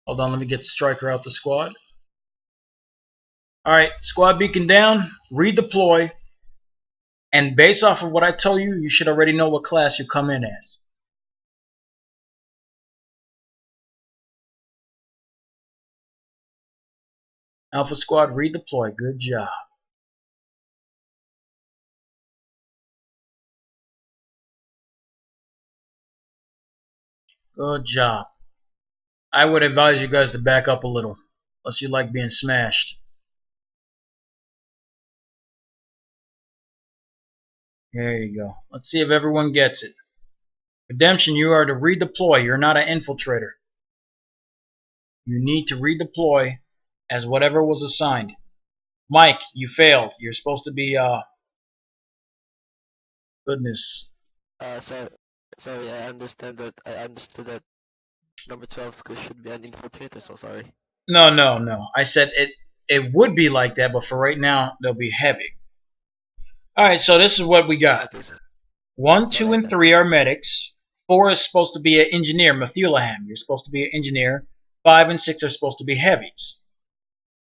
Speaker 1: Hold on, let me get Striker out the squad. Alright, squad beacon down, redeploy, and based off of what I tell you, you should already know what class you come in as. Alpha squad, redeploy. Good job. Good job. I would advise you guys to back up a little, unless you like being smashed. There you go. Let's see if everyone gets it. Redemption, you are to redeploy. You're not an infiltrator. You need to redeploy as whatever was assigned. Mike, you failed. You're supposed to be, goodness.
Speaker 4: So, sorry, I understood that number 12 should be an infiltrator, so sorry.
Speaker 1: No. I said it would be like that, but for right now, they'll be heavy. Alright, so this is what we got.
Speaker 4: Okay, so
Speaker 1: 1, 2,
Speaker 4: like
Speaker 1: and
Speaker 4: that.
Speaker 1: 3 are medics. 4 is supposed to be an engineer, Methulaham. You're supposed to be an engineer. 5 and 6 are supposed to be heavies.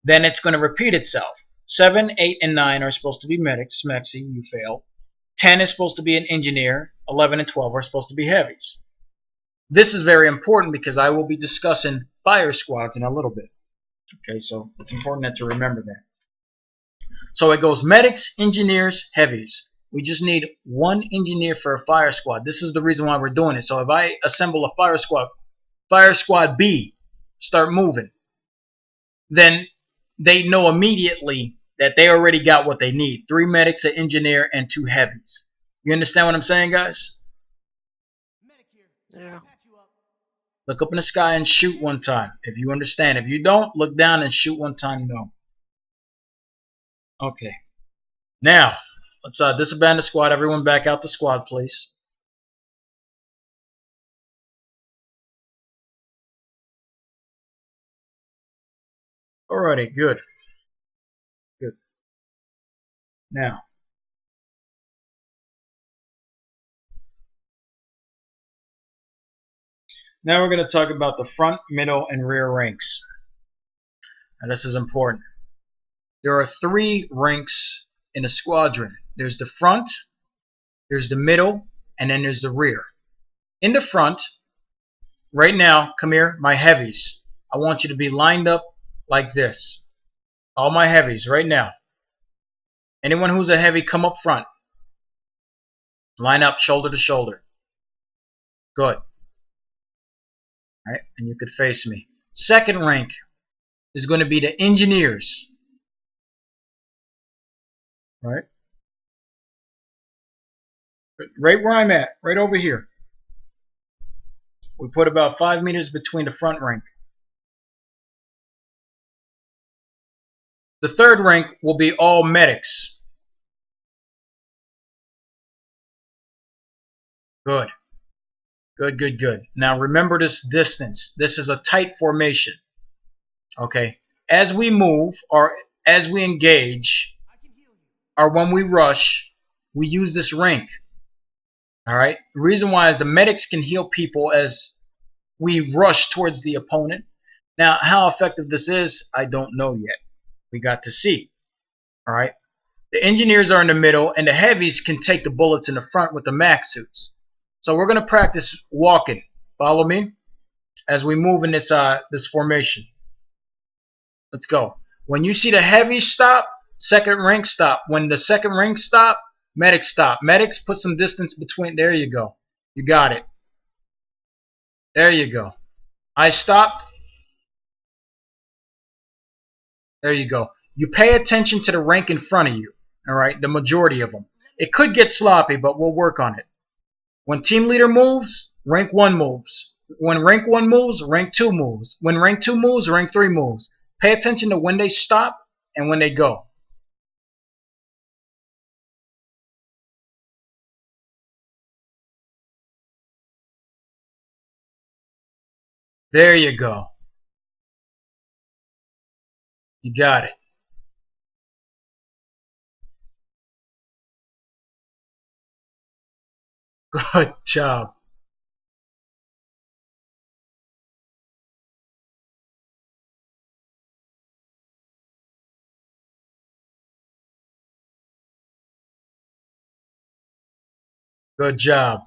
Speaker 1: Then it's going to repeat itself. 7, 8, and 9 are supposed to be medics. Smexy, you failed. 10 is supposed to be an engineer. 11 and 12 are supposed to be heavies. This is very important because I will be discussing fire squads in a little bit. Okay, so it's important to remember that. So it goes medics, engineers, heavies. We just need one engineer for a fire squad. This is the reason why we're doing it. So if I assemble a fire squad B, start moving, then they know immediately that they already got what they need. 3 medics, an engineer, and 2 heavies. You understand what I'm saying, guys?
Speaker 2: Medic here.
Speaker 4: Yeah.
Speaker 2: Patch you up.
Speaker 1: Look up in the sky and shoot one time, if you understand. If you don't, look down and shoot one time, no. Okay. Now, let's disband the squad. Everyone back out the squad, please. Alrighty, good. Good. Now we're going to talk about the front, middle, and rear ranks. Now this is important. There are 3 ranks in a squadron. There's the front, there's the middle, and then there's the rear. In the front, right now, come here, my heavies. I want you to be lined up like this. All my heavies, right now. Anyone who's a heavy, come up front. Line up shoulder to shoulder. Good. All right, and you could face me. Second rank is going to be the engineers. Right? Right where I'm at, right over here. We put about 5 meters between the front rank. The third rank will be all medics. Good. Good. Now remember this distance. This is a tight formation. Okay. As we move or as we engage
Speaker 2: I can heal you.
Speaker 1: or when we rush, we use this rank. Alright? The reason why is the medics can heal people as we rush towards the opponent. Now, how effective this is, I don't know yet. We got to see. Alright? The engineers are in the middle, and the heavies can take the bullets in the front with the max suits. So we're going to practice walking. Follow me as we move in this formation. Let's go. When you see the heavy stop, second rank stop. When the second rank stop, medics stop. Medics, put some distance between. There you go. You got it. There you go. I stopped. There you go. You pay attention to the rank in front of you. Alright, the majority of them. It could get sloppy, but we'll work on it. When team leader moves, rank 1 moves. When rank 1 moves, rank 2 moves. When rank 2 moves, rank 3 moves. Pay attention to when they stop and when they go. There you go. You got it. Good job. Good job.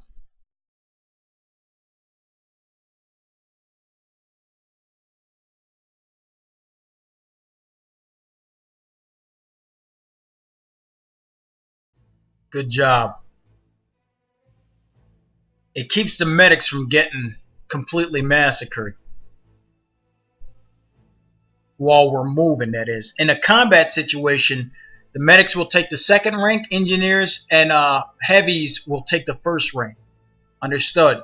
Speaker 1: Good job. It keeps the medics from getting completely massacred while we're moving, that is. In a combat situation, The medics will take the second rank. Engineers and heavies will take the first rank. Understood.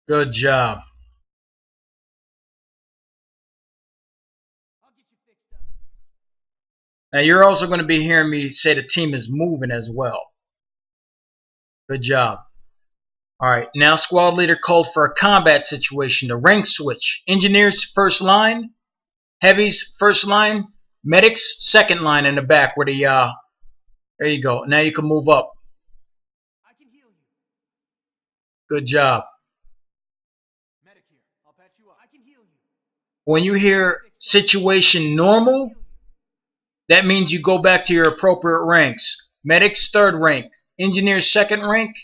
Speaker 1: Good job.
Speaker 2: I'll get you fixed up.
Speaker 1: Now you're also going to be hearing me say the team is moving as well. Good job. Alright, now squad leader called for a combat situation. The rank switch. Engineers first line. Heavies first line. Medics second line in the back where the there you go. Now you can move up.
Speaker 2: I can heal you.
Speaker 1: Good job.
Speaker 2: Medic here. I'll patch you up. I can heal you.
Speaker 1: When you hear situation normal, that means you go back to your appropriate ranks. Medics third rank. Engineers second rank.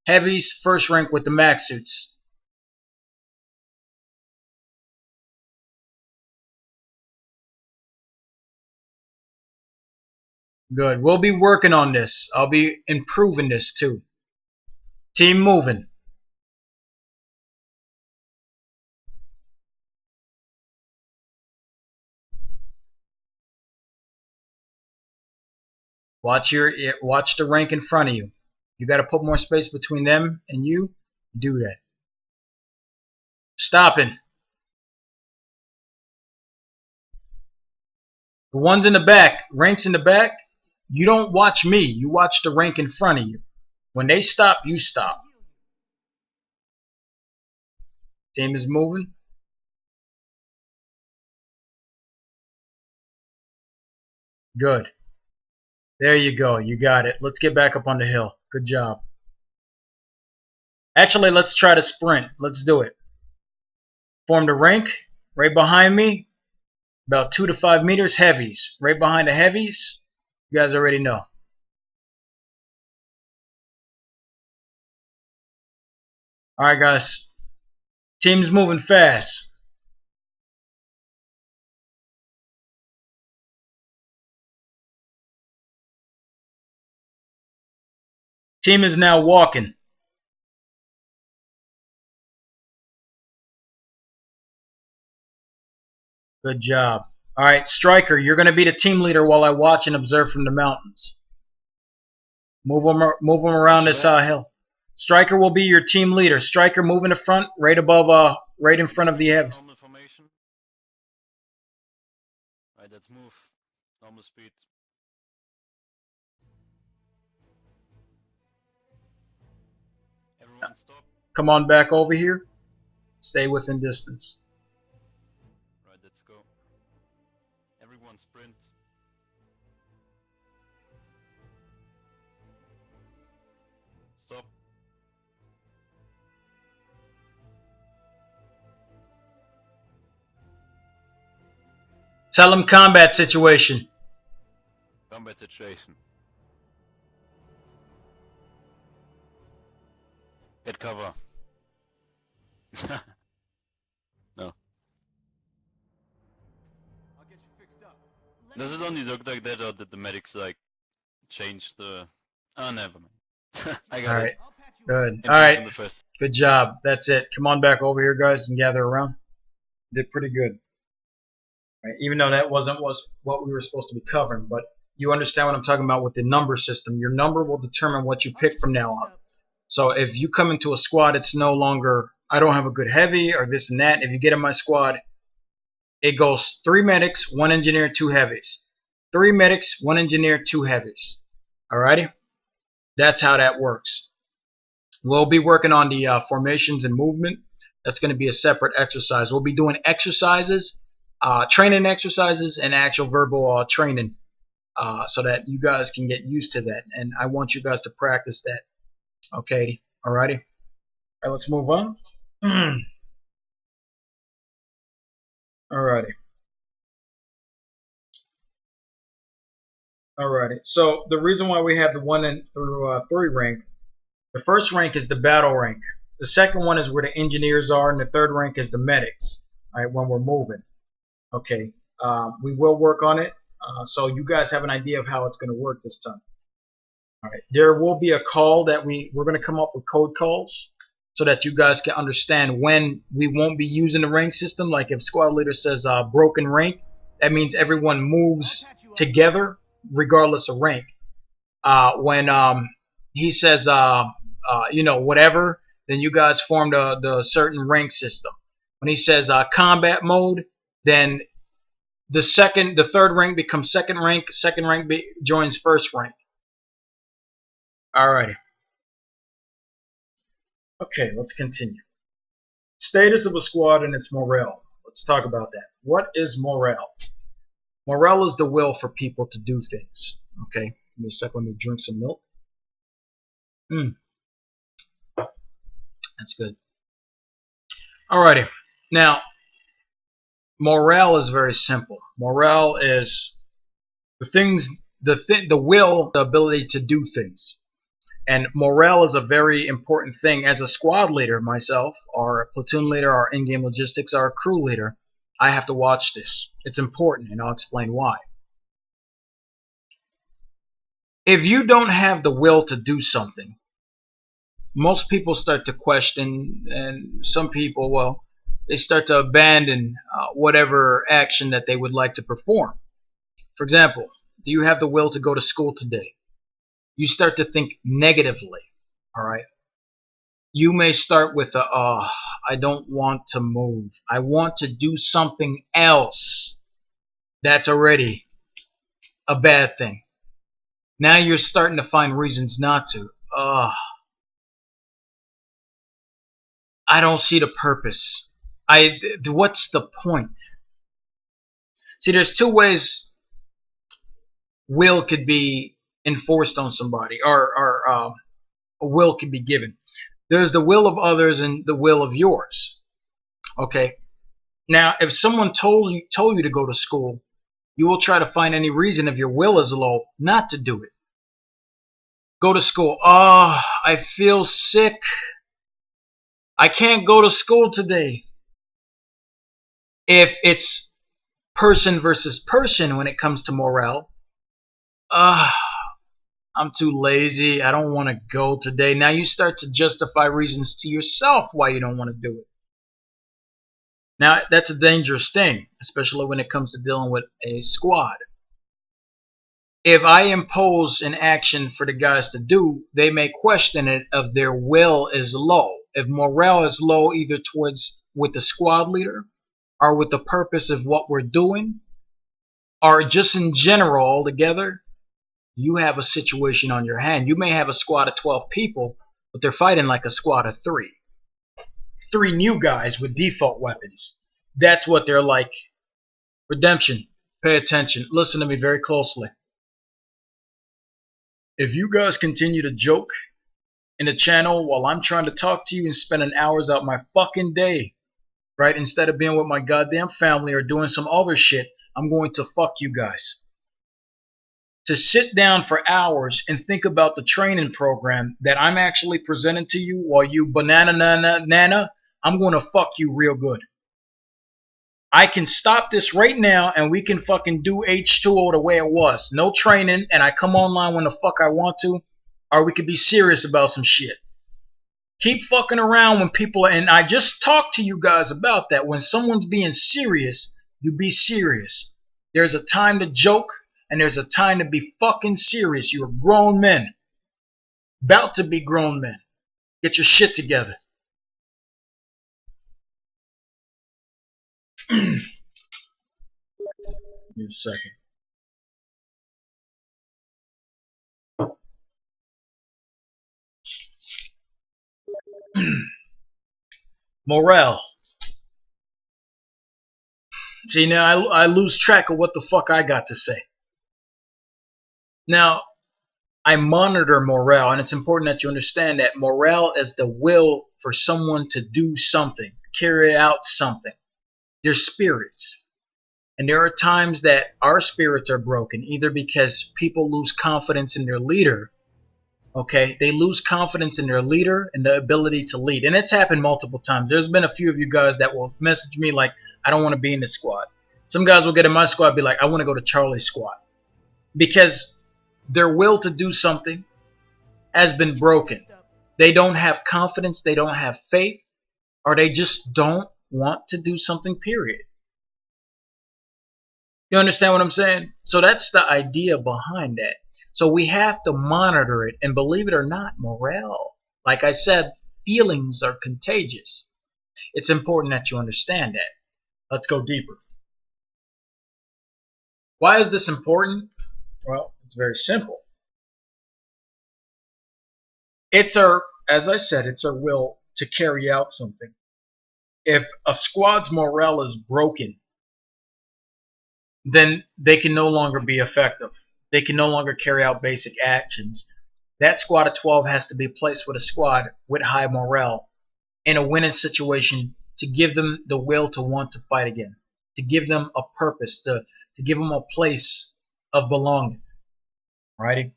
Speaker 1: Heavies first rank with the max suits. Good. We'll be working on this. I'll be improving this too. Team moving. Watch the rank in front of you. You got to put more space between them and you. Do that. Stopping. The ones in the back, ranks in the back, you don't watch me. You watch the rank in front of you. When they stop, you stop. Team is moving. Good. There you go. You got it. Let's get back up on the hill. Good job. Actually, let's try to sprint. Let's do it. Form the rank. Right behind me. About 2 to 5 meters. Heavies. Right behind the heavies. You guys already know. Alright, guys. Team's moving fast. Team is now walking. Good job. Alright, Striker, you're going to be the team leader while I watch and observe from the mountains. Move them around this hill. Striker will be your team leader. Striker, move in the front, right above, right in front of the heavies.
Speaker 5: Normal formation. Right, let's move. Normal speed. Everyone stop.
Speaker 1: Come on back over here. Stay within distance.
Speaker 5: Right, let's go. Everyone sprint. Stop.
Speaker 1: Tell them combat situation.
Speaker 5: Combat situation. Get cover. No.
Speaker 2: I'll get you fixed up.
Speaker 5: Does it only look like that, or did the medics like change the? Oh, never mind. I got
Speaker 1: Alright,
Speaker 5: it.
Speaker 2: I'll patch you up.
Speaker 1: good.
Speaker 5: Improved
Speaker 1: Alright,
Speaker 5: from the first.
Speaker 1: good job. That's it. Come on back over here, guys, and gather around. Did pretty good. Right, even though that wasn't what we were supposed to be covering, but you understand what I'm talking about with the number system. Your number will determine what you pick from now on. So if you come into a squad, it's no longer, I don't have a good heavy or this and that. If you get in my squad, it goes 3 medics, 1 engineer, 2 heavies. 3 medics, 1 engineer, 2 heavies. Alrighty? That's how that works. We'll be working on the formations and movement. That's going to be a separate exercise. We'll be doing exercises, training exercises, and actual verbal training so that you guys can get used to that. And I want you guys to practice that. Okay, alrighty. All right, let's move on. Alrighty. Alrighty. So the reason why we have the 1 through 3 rank, the first rank is the battle rank. The second one is where the engineers are, and the third rank is the medics. All right, when we're moving. Okay. We will work on it, so you guys have an idea of how it's going to work this time. All right. There will be a call that we're going to come up with code calls so that you guys can understand when we won't be using the rank system. Like if squad leader says broken rank, that means everyone moves together regardless of rank. When he says whatever, then you guys form the certain rank system. When he says combat mode, then the third rank becomes second rank joins first rank. Alrighty. Okay, let's continue. Status of a squad and its morale. Let's talk about that. What is morale? Morale is the will for people to do things. Okay, give me a second. Let me drink some milk. That's good. Alrighty. Now, morale is very simple. Morale is the will, the ability to do things. And morale is a very important thing. As a squad leader myself, or a platoon leader, or in-game logistics, or a crew leader, I have to watch this. It's important, and I'll explain why. If you don't have the will to do something, most people start to question, and some people, well, they start to abandon whatever action that they would like to perform. For example, do you have the will to go to school today? You start to think negatively, all right? You may start with I don't want to move. I want to do something else. That's already a bad thing. Now you're starting to find reasons not to. I don't see the purpose. What's the point? See, there's two ways will could be enforced on somebody, or a will can be given. There's the will of others and the will of yours. Okay. Now, if someone told you to go to school, you will try to find any reason, if your will is low, not to do it. Go to school. Oh, I feel sick. I can't go to school today. If it's person versus person when it comes to morale, I'm too lazy. I don't want to go today. Now you start to justify reasons to yourself why you don't want to do it. Now, that's a dangerous thing, especially when it comes to dealing with a squad. If I impose an action for the guys to do, they may question it if their will is low. If morale is low, either with the squad leader, or with the purpose of what we're doing, or just in general altogether, you have a situation on your hand. You may have a squad of 12 people, but they're fighting like a squad of 3. 3 new guys with default weapons. That's what they're like. Redemption. Pay attention. Listen to me very closely. If you guys continue to joke in the channel while I'm trying to talk to you and spending hours out my fucking day, right, instead of being with my goddamn family or doing some other shit, I'm going to fuck you guys. To sit down for hours and think about the training program that I'm actually presenting to you while you banana nana, I'm going to fuck you real good. I can stop this right now and we can fucking do H2O the way it was. No training, and I come online when the fuck I want to, or we could be serious about some shit. Keep fucking around when people are, and I just talked to you guys about that. When someone's being serious, you be serious. There's a time to joke, and there's a time to be fucking serious. You're grown men. About to be grown men. Get your shit together. Give me a second. Morale. See, now I lose track of what the fuck I got to say. Now, I monitor morale, and it's important that you understand that morale is the will for someone to do something, carry out something. They're spirits. And there are times that our spirits are broken, either because people lose confidence in their leader. Okay, they lose confidence in their leader and the ability to lead. And it's happened multiple times. There's been a few of you guys that will message me like, I don't want to be in this squad. Some guys will get in my squad and be like, I want to go to Charlie's squad. Because their will to do something has been broken. They don't have confidence, they don't have faith, or they just don't want to do something, period. You understand what I'm saying? So that's the idea behind that. So we have to monitor it, and believe it or not, morale. Like I said, feelings are contagious. It's important that you understand that. Let's go deeper. Why is this important? Well, it's very simple. It's our, as I said, it's our will to carry out something. If a squad's morale is broken, then they can no longer be effective. They can no longer carry out basic actions. That squad of 12 has to be placed with a squad with high morale in a winning situation to give them the will to want to fight again, to give them a purpose, to give them a place of belonging. Right?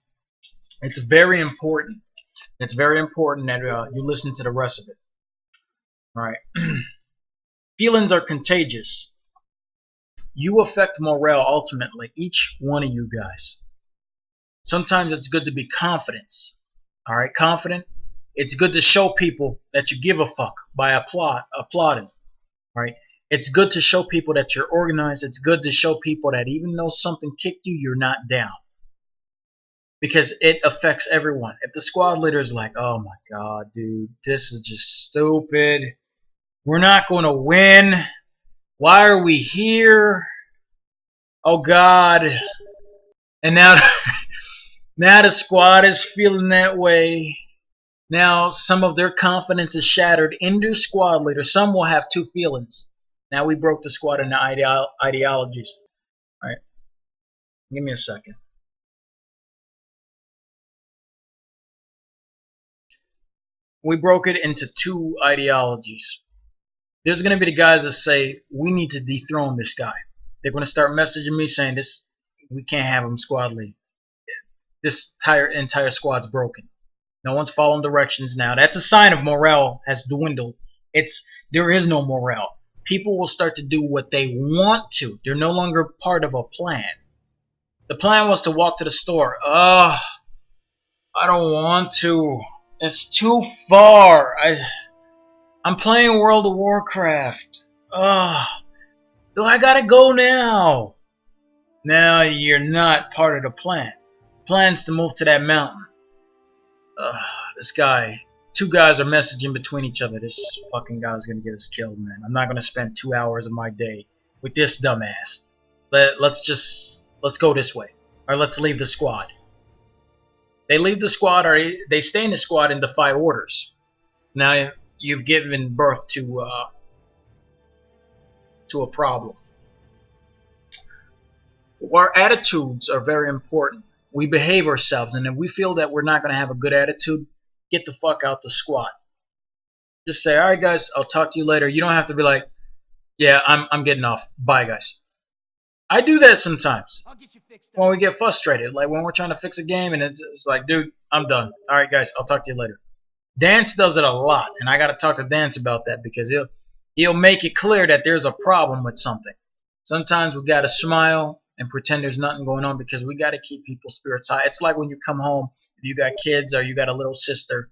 Speaker 1: It's very important. It's very important that you listen to the rest of it. All right. Feelings are contagious. You affect morale ultimately, each one of you guys. Sometimes it's good to be confident. All right, confident. It's good to show people that you give a fuck by applauding. All right. It's good to show people that you're organized. It's good to show people that even though something kicked you, you're not down. Because it affects everyone. If the squad leader is like, oh my god, dude, this is just stupid. We're not going to win. Why are we here? Oh god. And now, now the squad is feeling that way. Now some of their confidence is shattered in their squad leader. Some will have two feelings. Now we broke the squad into ideologies. All right. Give me a second. We broke it into two ideologies. There's going to be the guys that say, we need to dethrone this guy. They're going to start messaging me saying, this, we can't have him squad lead. This entire squad's broken. No one's following directions now. That's a sign of morale has dwindled. There is no morale. People will start to do what they want to. They're no longer part of a plan. The plan was to walk to the store. I don't want to. It's too far. I'm playing World of Warcraft. Do I gotta go now? Now you're not part of the plan. Plan's to move to that mountain. This guy. Two guys are messaging between each other. This fucking guy's gonna get us killed, man. I'm not gonna spend 2 hours of my day with this dumbass. Let's go this way. Or let's leave the squad. They leave the squad, or they stay in the squad and defy orders. Now you've given birth to a problem. Our attitudes are very important. We behave ourselves, and if we feel that we're not going to have a good attitude, get the fuck out the squad. Just say, all right, guys, I'll talk to you later. You don't have to be like, yeah, I'm getting off. Bye, guys. I do that sometimes.
Speaker 2: I'll get you fixed up.
Speaker 1: When we get frustrated, like when we're trying to fix a game, and it's like, dude, I'm done. All right, guys, I'll talk to you later. Dance does it a lot, and I got to talk to Dance about that because he'll make it clear that there's a problem with something. Sometimes we got to smile and pretend there's nothing going on because we got to keep people's spirits high. It's like when you come home, if you got kids or you got a little sister,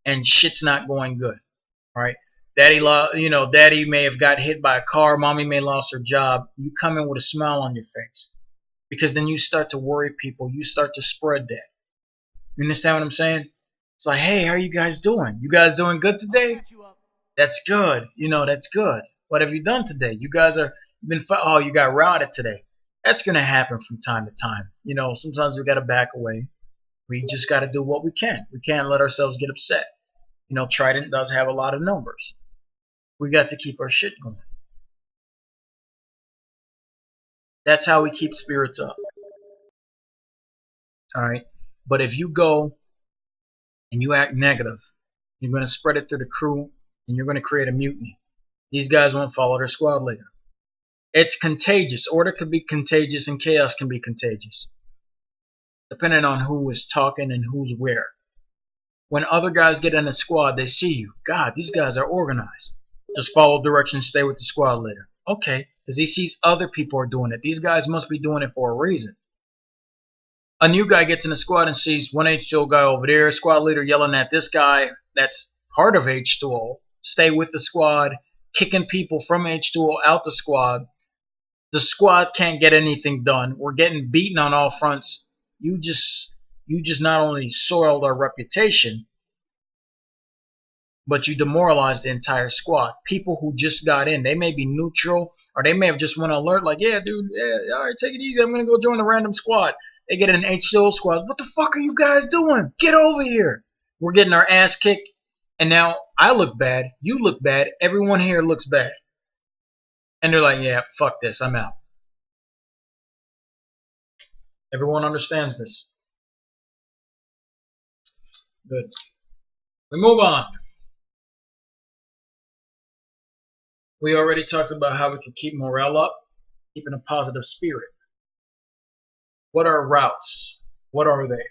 Speaker 1: and shit's not going good, right? Daddy may have got hit by a car. Mommy may have lost her job. You come in with a smile on your face because then you start to worry people. You start to spread that. You understand what I'm saying? It's like, hey, how are you guys doing? You guys doing good today? That's good. That's good. What have you done today? You guys you got routed today. That's going to happen from time to time. Sometimes we got to back away. We just got to do what we can. We can't let ourselves get upset. Trident does have a lot of numbers. We got to keep our shit going. That's how we keep spirits up. Alright? But if you go and you act negative, you're going to spread it through the crew and you're going to create a mutiny. These guys won't follow their squad leader. It's contagious. Order can be contagious and chaos can be contagious. Depending on who is talking and who's where. When other guys get in a squad, they see you. God, these guys are organized. Just follow directions, stay with the squad leader. Okay, because he sees other people are doing it. These guys must be doing it for a reason. A new guy gets in the squad and sees one H2O guy over there, squad leader yelling at this guy that's part of H2O, stay with the squad, kicking people from H2O out the squad. The squad can't get anything done. We're getting beaten on all fronts. You just not only soiled our reputation, but you demoralized the entire squad. People who just got in, they may be neutral, or they may have just went alert, like, yeah, dude, yeah, all right, take it easy. I'm going to go join a random squad. They get in an H2O squad. What the fuck are you guys doing? Get over here. We're getting our ass kicked, and now I look bad, you look bad, everyone here looks bad. And they're like, yeah, fuck this, I'm out. Everyone understands this. Good. We move on. We already talked about how we can keep morale up, keeping a positive spirit. What are routes? What are they?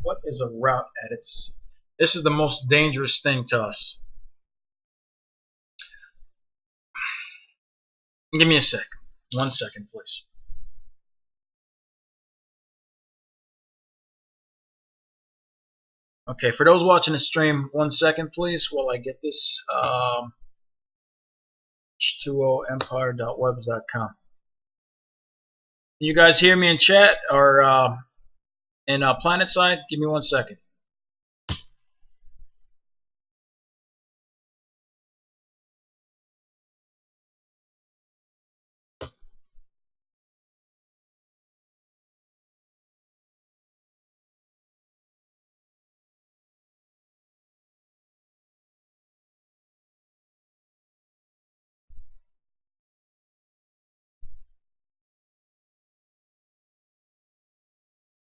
Speaker 1: What is a route at its... This is the most dangerous thing to us. Give me a sec. 1 second, please. Okay, for those watching the stream, 1 second, please, while I get this. H2OEmpire.webs.com. Can you guys hear me in chat or in Planetside? Give me 1 second.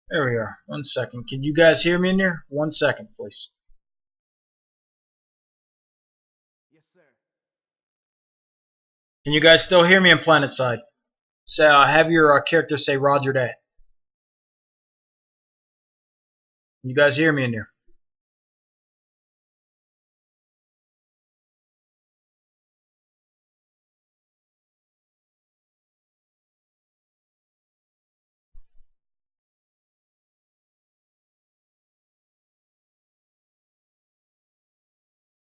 Speaker 1: There we are. 1 second. Can you guys hear me in there? 1 second, please.
Speaker 2: Yes, sir.
Speaker 1: Can you guys still hear me in Planetside? So have your character say Roger that. Can you guys hear me in there?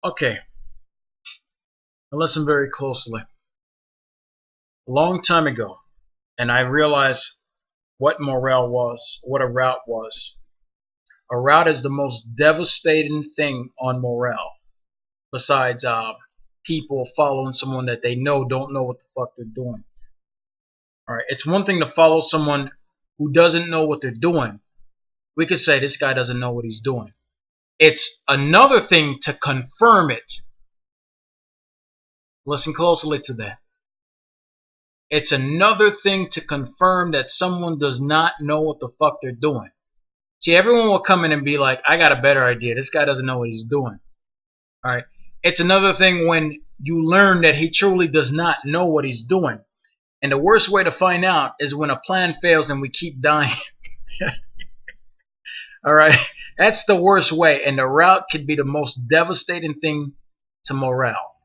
Speaker 1: Okay. Now listen very closely. A long time ago, and I realized what morale was, what a route was. A route is the most devastating thing on morale, besides people following someone that they don't know what the fuck they're doing. Alright, it's one thing to follow someone who doesn't know what they're doing. We could say this guy doesn't know what he's doing. It's another thing to confirm it. Listen closely to that. It's another thing to confirm that someone does not know what the fuck they're doing. See, everyone will come in and be like, I got a better idea. This guy doesn't know what he's doing. Alright? It's another thing when you learn that he truly does not know what he's doing. And the worst way to find out is when a plan fails and we keep dying. Alright? That's the worst way. And the route could be the most devastating thing to morale.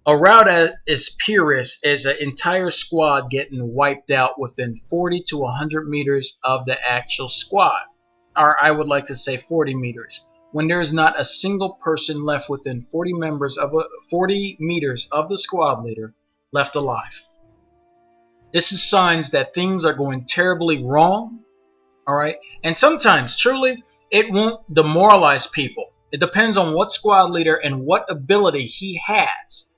Speaker 1: A route at its purest is an entire squad getting wiped out within 40 to 100 meters of the actual squad. Or I would like to say 40 meters. When there is not a single person left within 40 meters of the squad leader left alive. This is signs that things are going terribly wrong. Alright? And sometimes, truly, it won't demoralize people. It depends on what squad leader and what ability he has.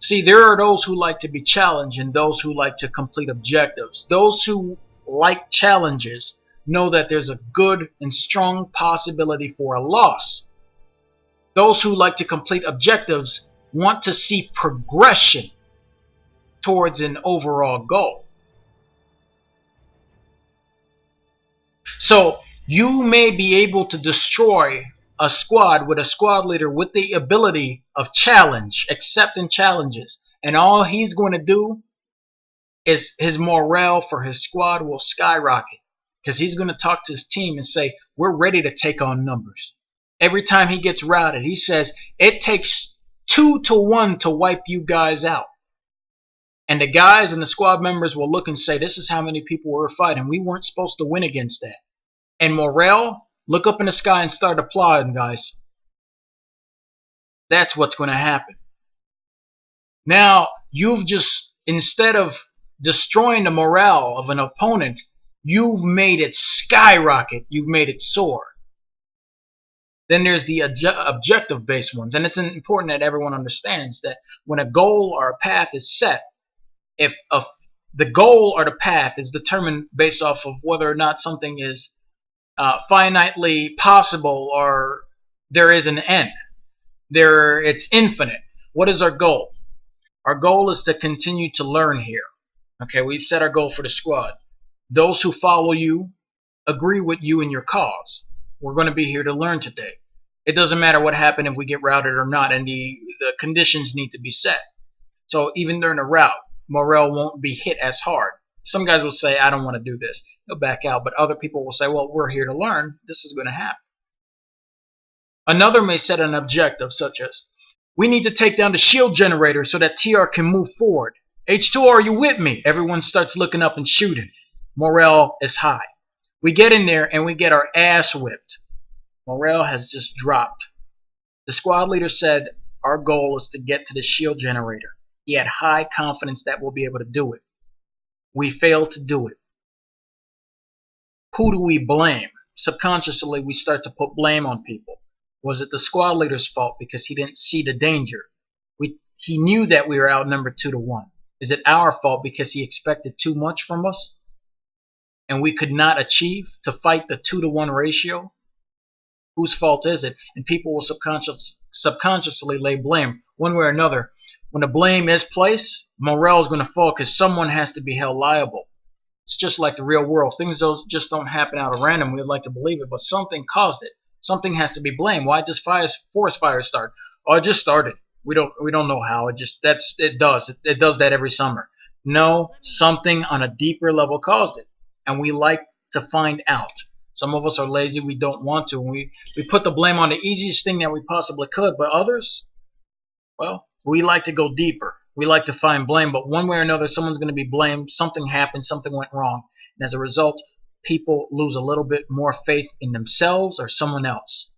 Speaker 1: See, there are those who like to be challenged and those who like to complete objectives. Those who like challenges know that there's a good and strong possibility for a loss. Those who like to complete objectives want to see progression towards an overall goal. So, you may be able to destroy a squad with a squad leader with the ability of challenge, accepting challenges. And all he's going to do is his morale for his squad will skyrocket. Because he's going to talk to his team and say, we're ready to take on numbers. Every time he gets routed, he says, it takes 2 to 1 to wipe you guys out. And the guys and the squad members will look and say, this is how many people we were fighting. We weren't supposed to win against that. And morale, look up in the sky and start applauding, guys. That's what's going to happen. Now, you've just, instead of destroying the morale of an opponent, you've made it skyrocket. You've made it soar. Then there's the objective-based ones. And it's important that everyone understands that when a goal or a path is set, if the goal or the path is determined based off of whether or not something is finitely possible or there is an end. It's infinite. What is our goal? Our goal is to continue to learn here. Okay, we've set our goal for the squad. Those who follow you agree with you in your cause. We're going to be here to learn today. It doesn't matter what happened if we get routed or not, and the conditions need to be set. So even during a rout, morale won't be hit as hard. Some guys will say, I don't want to do this. They'll back out. But other people will say, well, we're here to learn. This is going to happen. Another may set an objective such as, we need to take down the shield generator so that TR can move forward. H2, are you with me? Everyone starts looking up and shooting. Morale is high. We get in there and we get our ass whipped. Morale has just dropped. The squad leader said, our goal is to get to the shield generator. He had high confidence that we'll be able to do it. We failed to do it. Who do we blame? Subconsciously, we start to put blame on people. Was it the squad leader's fault because he didn't see the danger? He knew that we were outnumbered 2-1. Is it our fault because he expected too much from us? And we could not achieve to fight the 2-1 ratio? Whose fault is it? And people will subconsciously lay blame one way or another. When the blame is placed, morale is going to fall because someone has to be held liable. It's just like the real world. Things just don't happen out of random. We'd like to believe it, but something caused it. Something has to be blamed. Why did this forest fire start? Oh, it just started. We don't know how. It does that every summer. No, something on a deeper level caused it, and we like to find out. Some of us are lazy. We don't want to. We put the blame on the easiest thing that we possibly could, but others, well, we like to go deeper. We like to find blame, but one way or another, someone's going to be blamed. Something happened. Something went wrong, and as a result, people lose a little bit more faith in themselves or someone else.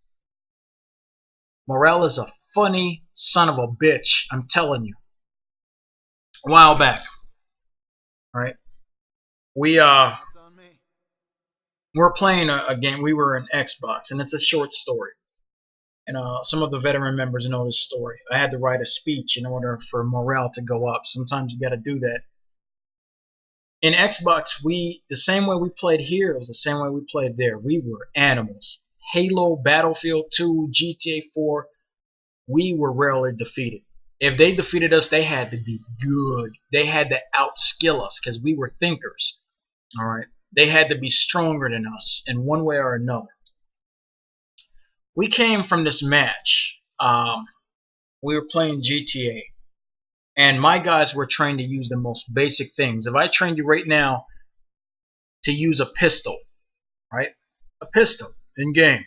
Speaker 1: Morale is a funny son of a bitch, I'm telling you. A while back, all right,
Speaker 2: That's on me.
Speaker 1: we're playing a game. We were in Xbox, and it's a short story. And some of the veteran members know this story. I had to write a speech in order for morale to go up. Sometimes you got to do that. In Xbox, the same way we played here is the same way we played there. We were animals. Halo, Battlefield 2, GTA 4, we were rarely defeated. If they defeated us, they had to be good. They had to outskill us because we were thinkers. All right. They had to be stronger than us in one way or another. We came from this match. We were playing GTA. And my guys were trained to use the most basic things. If I trained you right now to use a pistol, right? A pistol in game.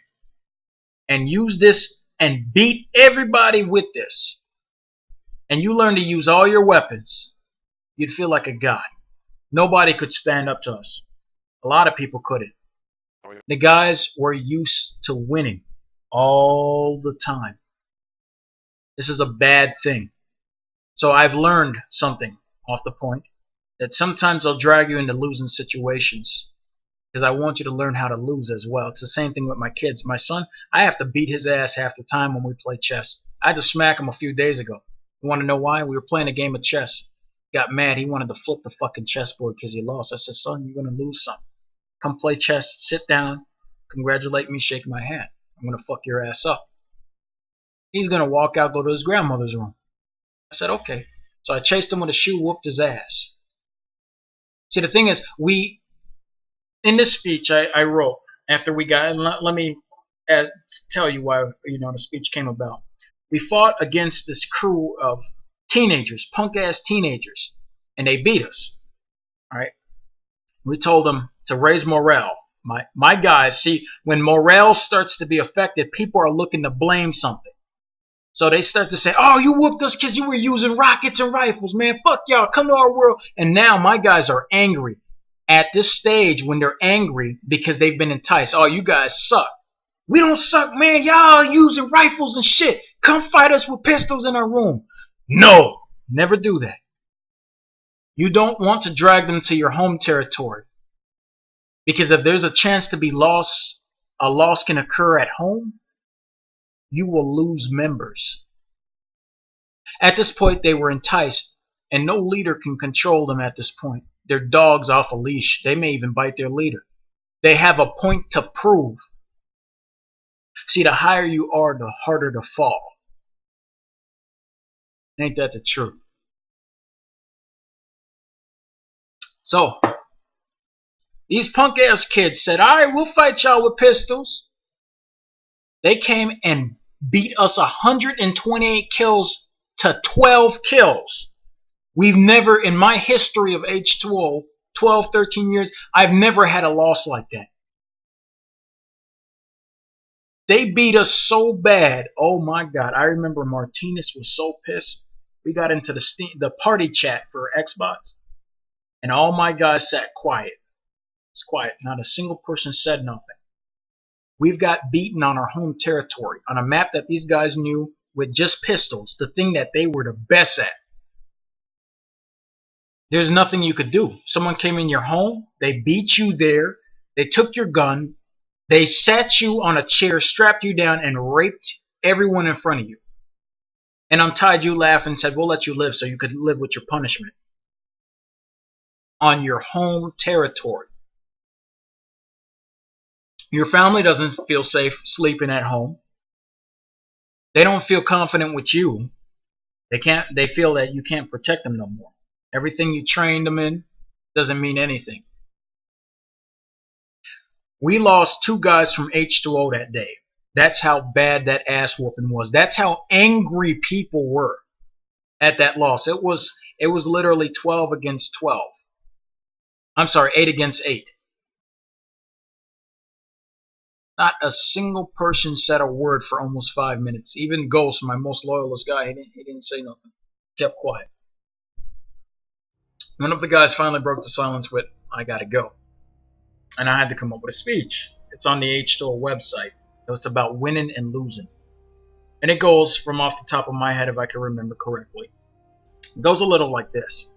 Speaker 1: And use this and beat everybody with this. And you learn to use all your weapons. You'd feel like a god. Nobody could stand up to us. A lot of people couldn't. The guys were used to winning all the time. This is a bad thing. So I've learned something off the point that sometimes I'll drag you into losing situations because I want you to learn how to lose as well. It's the same thing with my kids. My son, I have to beat his ass half the time when we play chess. I had to smack him a few days ago. You want to know why? We were playing a game of chess. He got mad. He wanted to flip the fucking chessboard because he lost. I said, son, you're going to lose something. Come play chess. Sit down. Congratulate me. Shake my hand. I'm going to fuck your ass up. He's going to walk out, go to his grandmother's room. I said, okay. So I chased him with a shoe, whooped his ass. See, the thing is, in this speech I wrote after we got, and let me tell you why the speech came about. We fought against this crew of teenagers, punk-ass teenagers, and they beat us. All right. We told them to raise morale. My guys, see, when morale starts to be affected, people are looking to blame something. So they start to say, oh, you whooped us because you were using rockets and rifles, man. Fuck y'all. Come to our world. And now my guys are angry. At this stage, when they're angry because they've been enticed, oh, you guys suck. We don't suck, man. Y'all using rifles and shit. Come fight us with pistols in our room. No, never do that. You don't want to drag them to your home territory. Because if there's a chance to be lost, a loss can occur at home, you will lose members. At this point, they were enticed, and no leader can control them at this point. They're dogs off a leash. They may even bite their leader. They have a point to prove. See, the higher you are, the harder to fall. Ain't that the truth? So, these punk-ass kids said, alright, we'll fight y'all with pistols. They came and beat us 128 kills to 12 kills. We've never, in my history of H2O, 12, 13 years, I've never had a loss like that. They beat us so bad. Oh my God. I remember Martinez was so pissed. We got into the party chat for Xbox, and all my guys sat quiet. It's quiet. Not a single person said nothing. We've got beaten on our home territory, on a map that these guys knew with just pistols, the thing that they were the best at. There's nothing you could do. Someone came in your home, they beat you there, they took your gun, they sat you on a chair, strapped you down, and raped everyone in front of you. And untied you, laughed, and said, we'll let you live so you could live with your punishment. On your home territory. Your family doesn't feel safe sleeping at home. They don't feel confident with you. They feel that you can't protect them no more. Everything you trained them in doesn't mean anything. We lost 2 guys from H2O that day. That's how bad that ass whooping was. That's how angry people were at that loss. It was literally 12 against 12. I'm sorry, 8 against 8. Not a single person said a word for almost 5 minutes. Even Ghost, my most loyalist guy, he didn't say nothing. Kept quiet. One of the guys finally broke the silence with, I gotta go. And I had to come up with a speech. It's on the H2O website. It's about winning and losing. And it goes, from off the top of my head if I can remember correctly, it goes a little like this.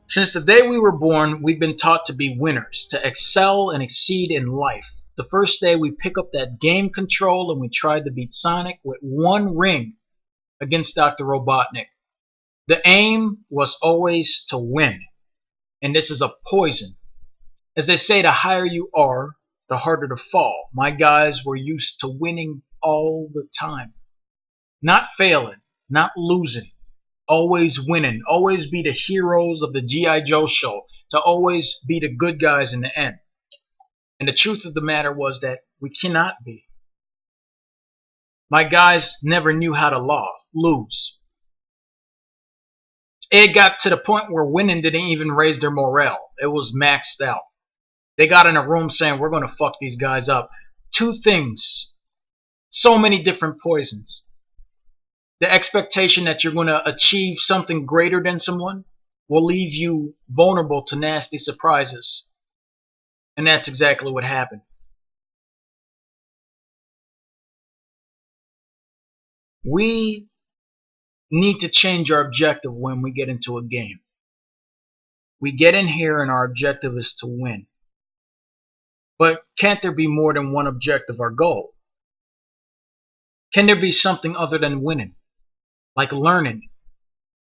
Speaker 1: Since the day we were born, we've been taught to be winners, to excel and exceed in life. The first day we pick up that game control and we tried to beat Sonic with 1 ring against Dr. Robotnik. The aim was always to win. And this is a poison. As they say, the higher you are, the harder to fall. My guys were used to winning all the time. Not failing, not losing. Always winning. Always be the heroes of the G.I. Joe show. To always be the good guys in the end. And the truth of the matter was that we cannot be. My guys never knew how to lose. It got to the point where winning didn't even raise their morale. It was maxed out. They got in a room saying, we're going to fuck these guys up. 2 things. So many different poisons. The expectation that you're going to achieve something greater than someone will leave you vulnerable to nasty surprises. And that's exactly what happened. We need to change our objective when we get into a game. We get in here and our objective is to win. But can't there be more than one objective or goal? Can there be something other than winning? Like learning,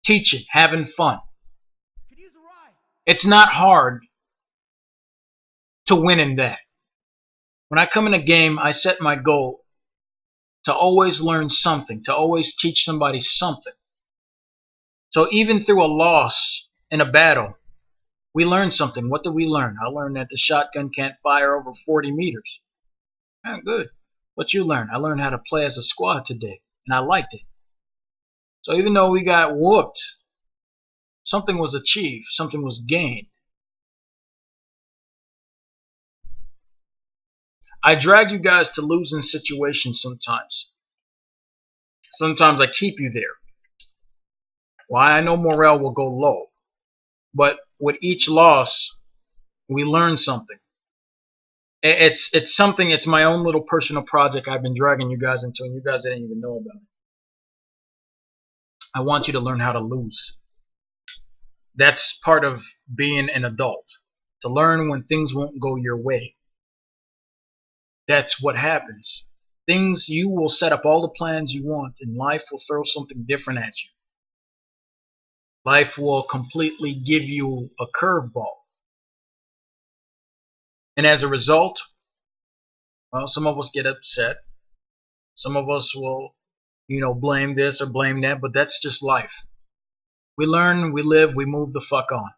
Speaker 1: teaching, having fun.
Speaker 2: Could use a ride.
Speaker 1: It's not hard to win in that. When I come in a game, I set my goal to always learn something, to always teach somebody something. So even through a loss in a battle, we learn something. What did we learn? I learned that the shotgun can't fire over 40 meters. Oh, good. What you learn? I learned how to play as a squad today, and I liked it. So even though we got whooped, something was achieved, something was gained. I drag you guys to losing situations sometimes. Sometimes I keep you there. Why? I know morale will go low. But with each loss, we learn something. It's something, it's my own little personal project I've been dragging you guys into, and you guys didn't even know about it. I want you to learn how to lose. That's part of being an adult. To learn when things won't go your way. That's what happens. Things, you will set up all the plans you want, and life will throw something different at you. Life will completely give you a curveball. And as a result, well, some of us get upset. Some of us will, blame this or blame that, but that's just life. We learn, we live, we move the fuck on.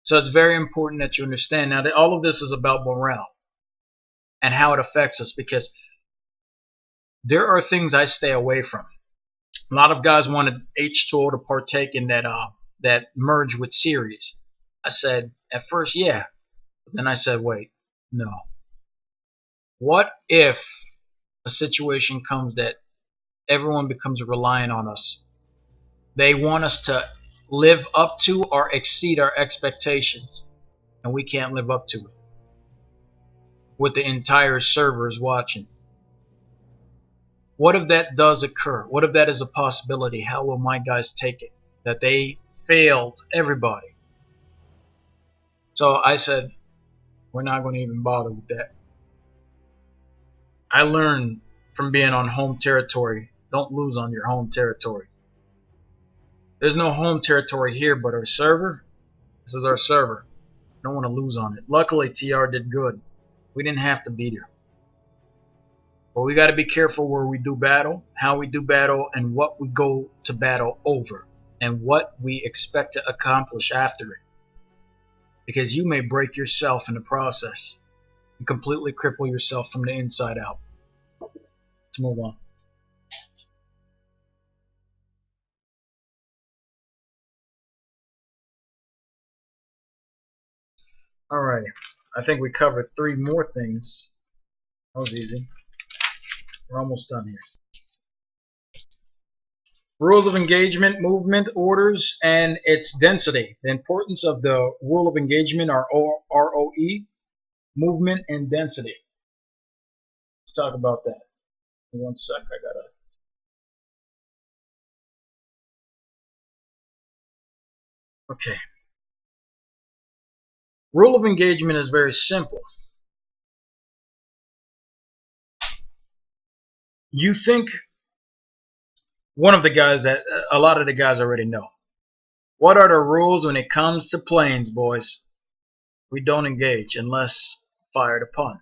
Speaker 1: So it's very important that you understand now that all of this is about morale and how it affects us, because there are things I stay away from. A lot of guys wanted H2O to partake in that merge with series. I said at first, yeah. But then I said, wait, no. What if a situation comes that everyone becomes reliant on us? They want us to live up to or exceed our expectations, and we can't live up to it with the entire servers watching. What if that does occur? What if that is a possibility? How will my guys take it? That they failed everybody. So I said, we're not going to even bother with that. I learned from being on home territory, don't lose on your home territory. There's no home territory here but our server. This is our server. Don't want to lose on it. Luckily, TR did good. We didn't have to beat her. But we got to be careful where we do battle, how we do battle, and what we go to battle over, and what we expect to accomplish after it. Because you may break yourself in the process and completely cripple yourself from the inside out. Let's move on. Alrighty. I think we covered 3 more things. That was easy. We're almost done here. Rules of engagement, movement, orders, and its density. The importance of the rule of engagement are ROE, movement, and density. Let's talk about that. In 1 sec, I gotta. Okay. Rule of engagement is very simple. You think one of the guys that a lot of the guys already know. What are the rules when it comes to planes, boys? We don't engage unless fired upon.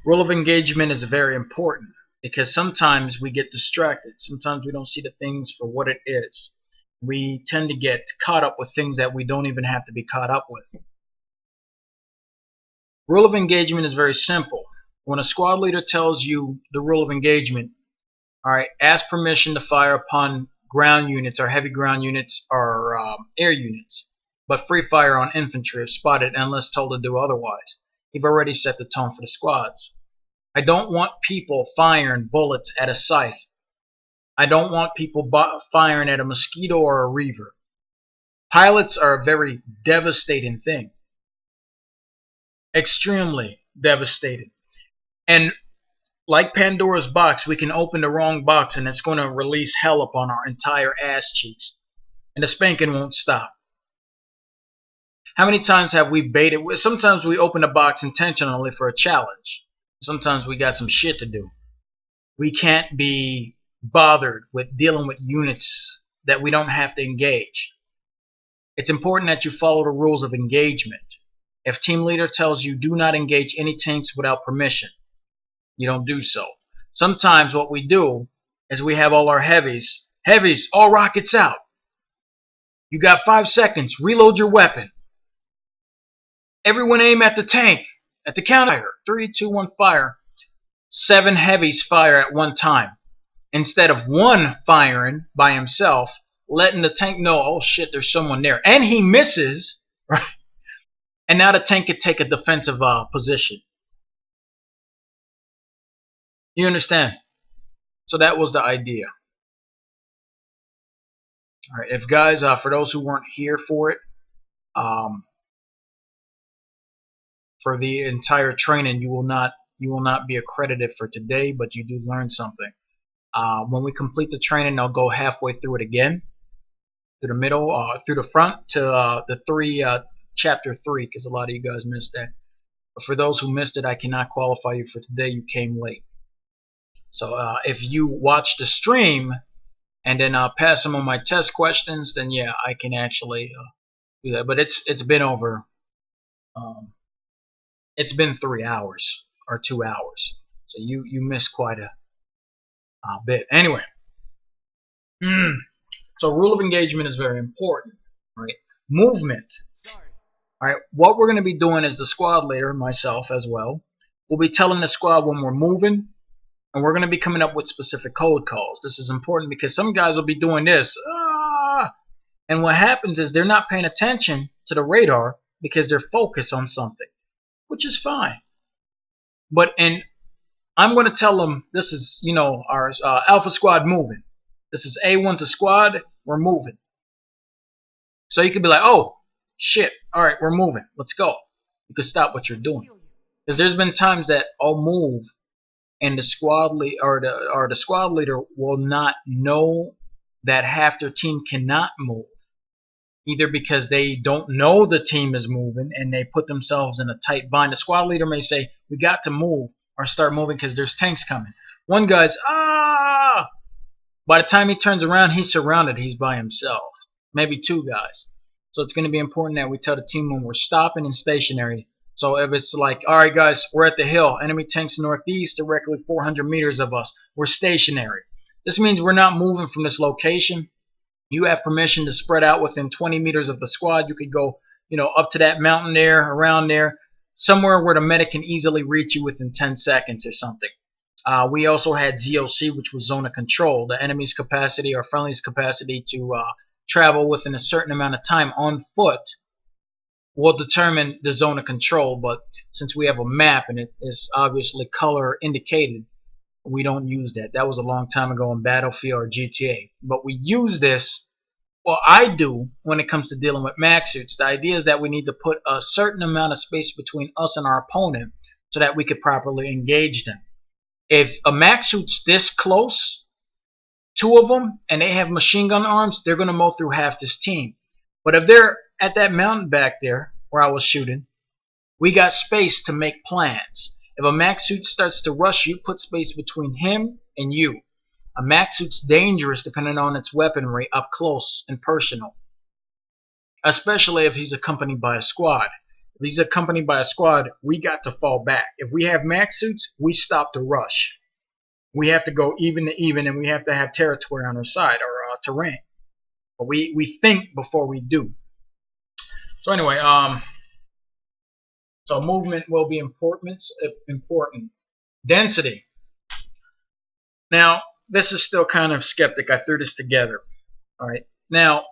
Speaker 1: Rule of engagement is very important because sometimes we get distracted. Sometimes we don't see the things for what it is. We tend to get caught up with things that we don't even have to be caught up with. Rule of engagement is very simple. When a squad leader tells you the rule of engagement, all right, ask permission to fire upon ground units or heavy ground units or air units, but free fire on infantry if spotted unless told to do otherwise. You've already set the tone for the squads. I don't want people firing bullets at a scythe. I don't want people firing at a mosquito or a reaver. Pilots are a very devastating thing. Extremely devastating. And like Pandora's box, we can open the wrong box and it's going to release hell upon our entire ass cheeks. And the spanking won't stop. How many times have we baited? Sometimes we open a box intentionally for a challenge. Sometimes we got some shit to do. We can't be bothered with dealing with units that we don't have to engage. It's important that you follow the rules of engagement. If team leader tells you do not engage any tanks without permission, you don't do so. Sometimes what we do is we have all our heavies. Heavies, all rockets out. You got 5 seconds. Reload your weapon. Everyone aim at the tank. At the counter. 3, 2, 1, fire. 7 heavies fire at one time. Instead of one firing by himself, letting the tank know, oh shit, there's someone there. And he misses, right? And now the tank could take a defensive position. You understand? So that was the idea. All right, if guys, for those who weren't here for it, for the entire training, you will not be accredited for today, but you do learn something. When we complete the training, I'll go halfway through it again, through the middle, through the front to chapter 3, because a lot of you guys missed that. But for those who missed it, I cannot qualify you for today. You came late. So if you watch the stream and then pass some of my test questions, then yeah, I can actually do that. But it's been over. It's been 3 hours or 2 hours, so you missed quite a bit. Anyway, so rule of engagement is very important, right? Movement.
Speaker 2: Sorry.
Speaker 1: All right, what we're going to be doing is the squad leader, myself as well, we'll be telling the squad when we're moving, and we're going to be coming up with specific code calls. This is important because some guys will be doing this, and what happens is they're not paying attention to the radar because they're focused on something, which is fine. But I'm going to tell them this is, our Alpha Squad moving. This is A1 to squad. We're moving. So you could be like, oh, shit. All right, we're moving. Let's go. You could stop what you're doing. Because there's been times that I'll move and the squad the squad leader will not know that half their team cannot move. Either because they don't know the team is moving and they put themselves in a tight bind. The squad leader may say, we got to move or start moving because there's tanks coming. One guy's, by the time he turns around, he's surrounded. He's by himself. Maybe 2 guys. So it's going to be important that we tell the team when we're stopping and stationary. So if it's like, all right, guys, we're at the hill. Enemy tanks northeast, directly 400 meters of us. We're stationary. This means we're not moving from this location. You have permission to spread out within 20 meters of the squad. You could go, up to that mountain there, around there, somewhere where the medic can easily reach you within 10 seconds or something. We also had ZOC, which was zone of control. The enemy's capacity or friendly's capacity to travel within a certain amount of time on foot will determine the zone of control. But since we have a map and it is obviously color indicated, we don't use that. That was a long time ago in Battlefield or GTA. But we use this, well, I do, when it comes to dealing with max suits. The idea is that we need to put a certain amount of space between us and our opponent so that we could properly engage them. If a max suit's this close, 2 of them, and they have machine gun arms, they're going to mow through half this team. But if they're at that mountain back there where I was shooting, we got space to make plans. If a max suit starts to rush you, put space between him and you. A max suit's dangerous depending on its weaponry up close and personal, especially if he's accompanied by a squad. If he's accompanied by a squad, we got to fall back. If we have max suits, we stop the rush. We have to go even to even, and we have to have territory on our side, or terrain. But we think before we do. So anyway, so movement will be important. Density. Now, this is still kind of skeptic. I threw this together. All right. Now,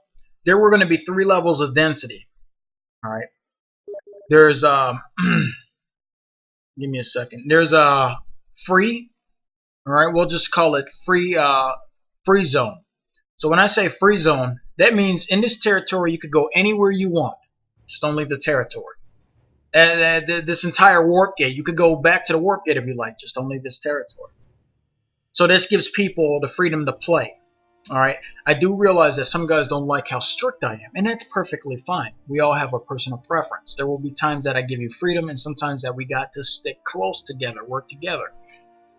Speaker 1: there were going to be 3 levels of density. All right. There's give me a second. There's free. All right. We'll just call it free zone. So when I say free zone, that means in this territory you could go anywhere you want. Just don't leave the territory. This entire warp gate, you could go back to the warp gate if you like. Just don't leave this territory. So this gives people the freedom to play. All right. I do realize that some guys don't like how strict I am, and that's perfectly fine. We all have a personal preference. There will be times that I give you freedom, and sometimes that we got to stick close together, work together.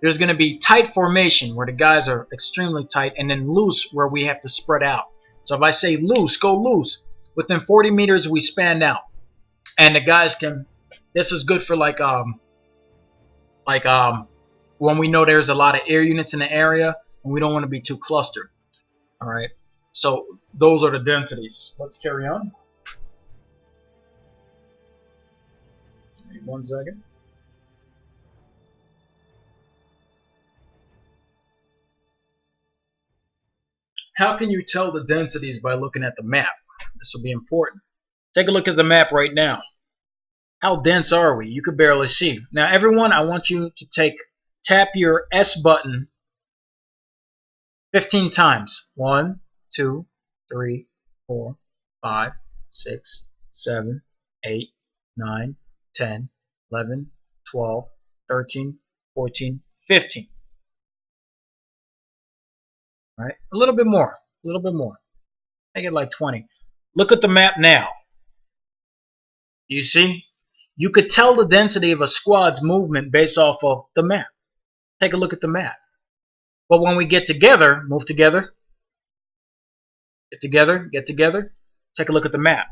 Speaker 1: There's going to be tight formation where the guys are extremely tight, and then loose where we have to spread out. So if I say loose, go loose. Within 40 meters, we span out, and the guys can. This is good for when we know there's a lot of air units in the area, and we don't want to be too clustered. All right. So those are the densities. Let's carry on. Wait 1 second. How can you tell the densities by looking at the map? This will be important. Take a look at the map right now. How dense are we? You could barely see. Now, everyone, I want you to tap your S button 15 times. 1, 2, 3, 4, 5, 6, 7, 8, 9, 10, 11, 12, 13, 14, 15. All right? A little bit more. A little bit more. Make it like 20. Look at the map now. You see? You could tell the density of a squad's movement based off of the map. Take a look at the map. But when we get together, move together, get together, take a look at the map.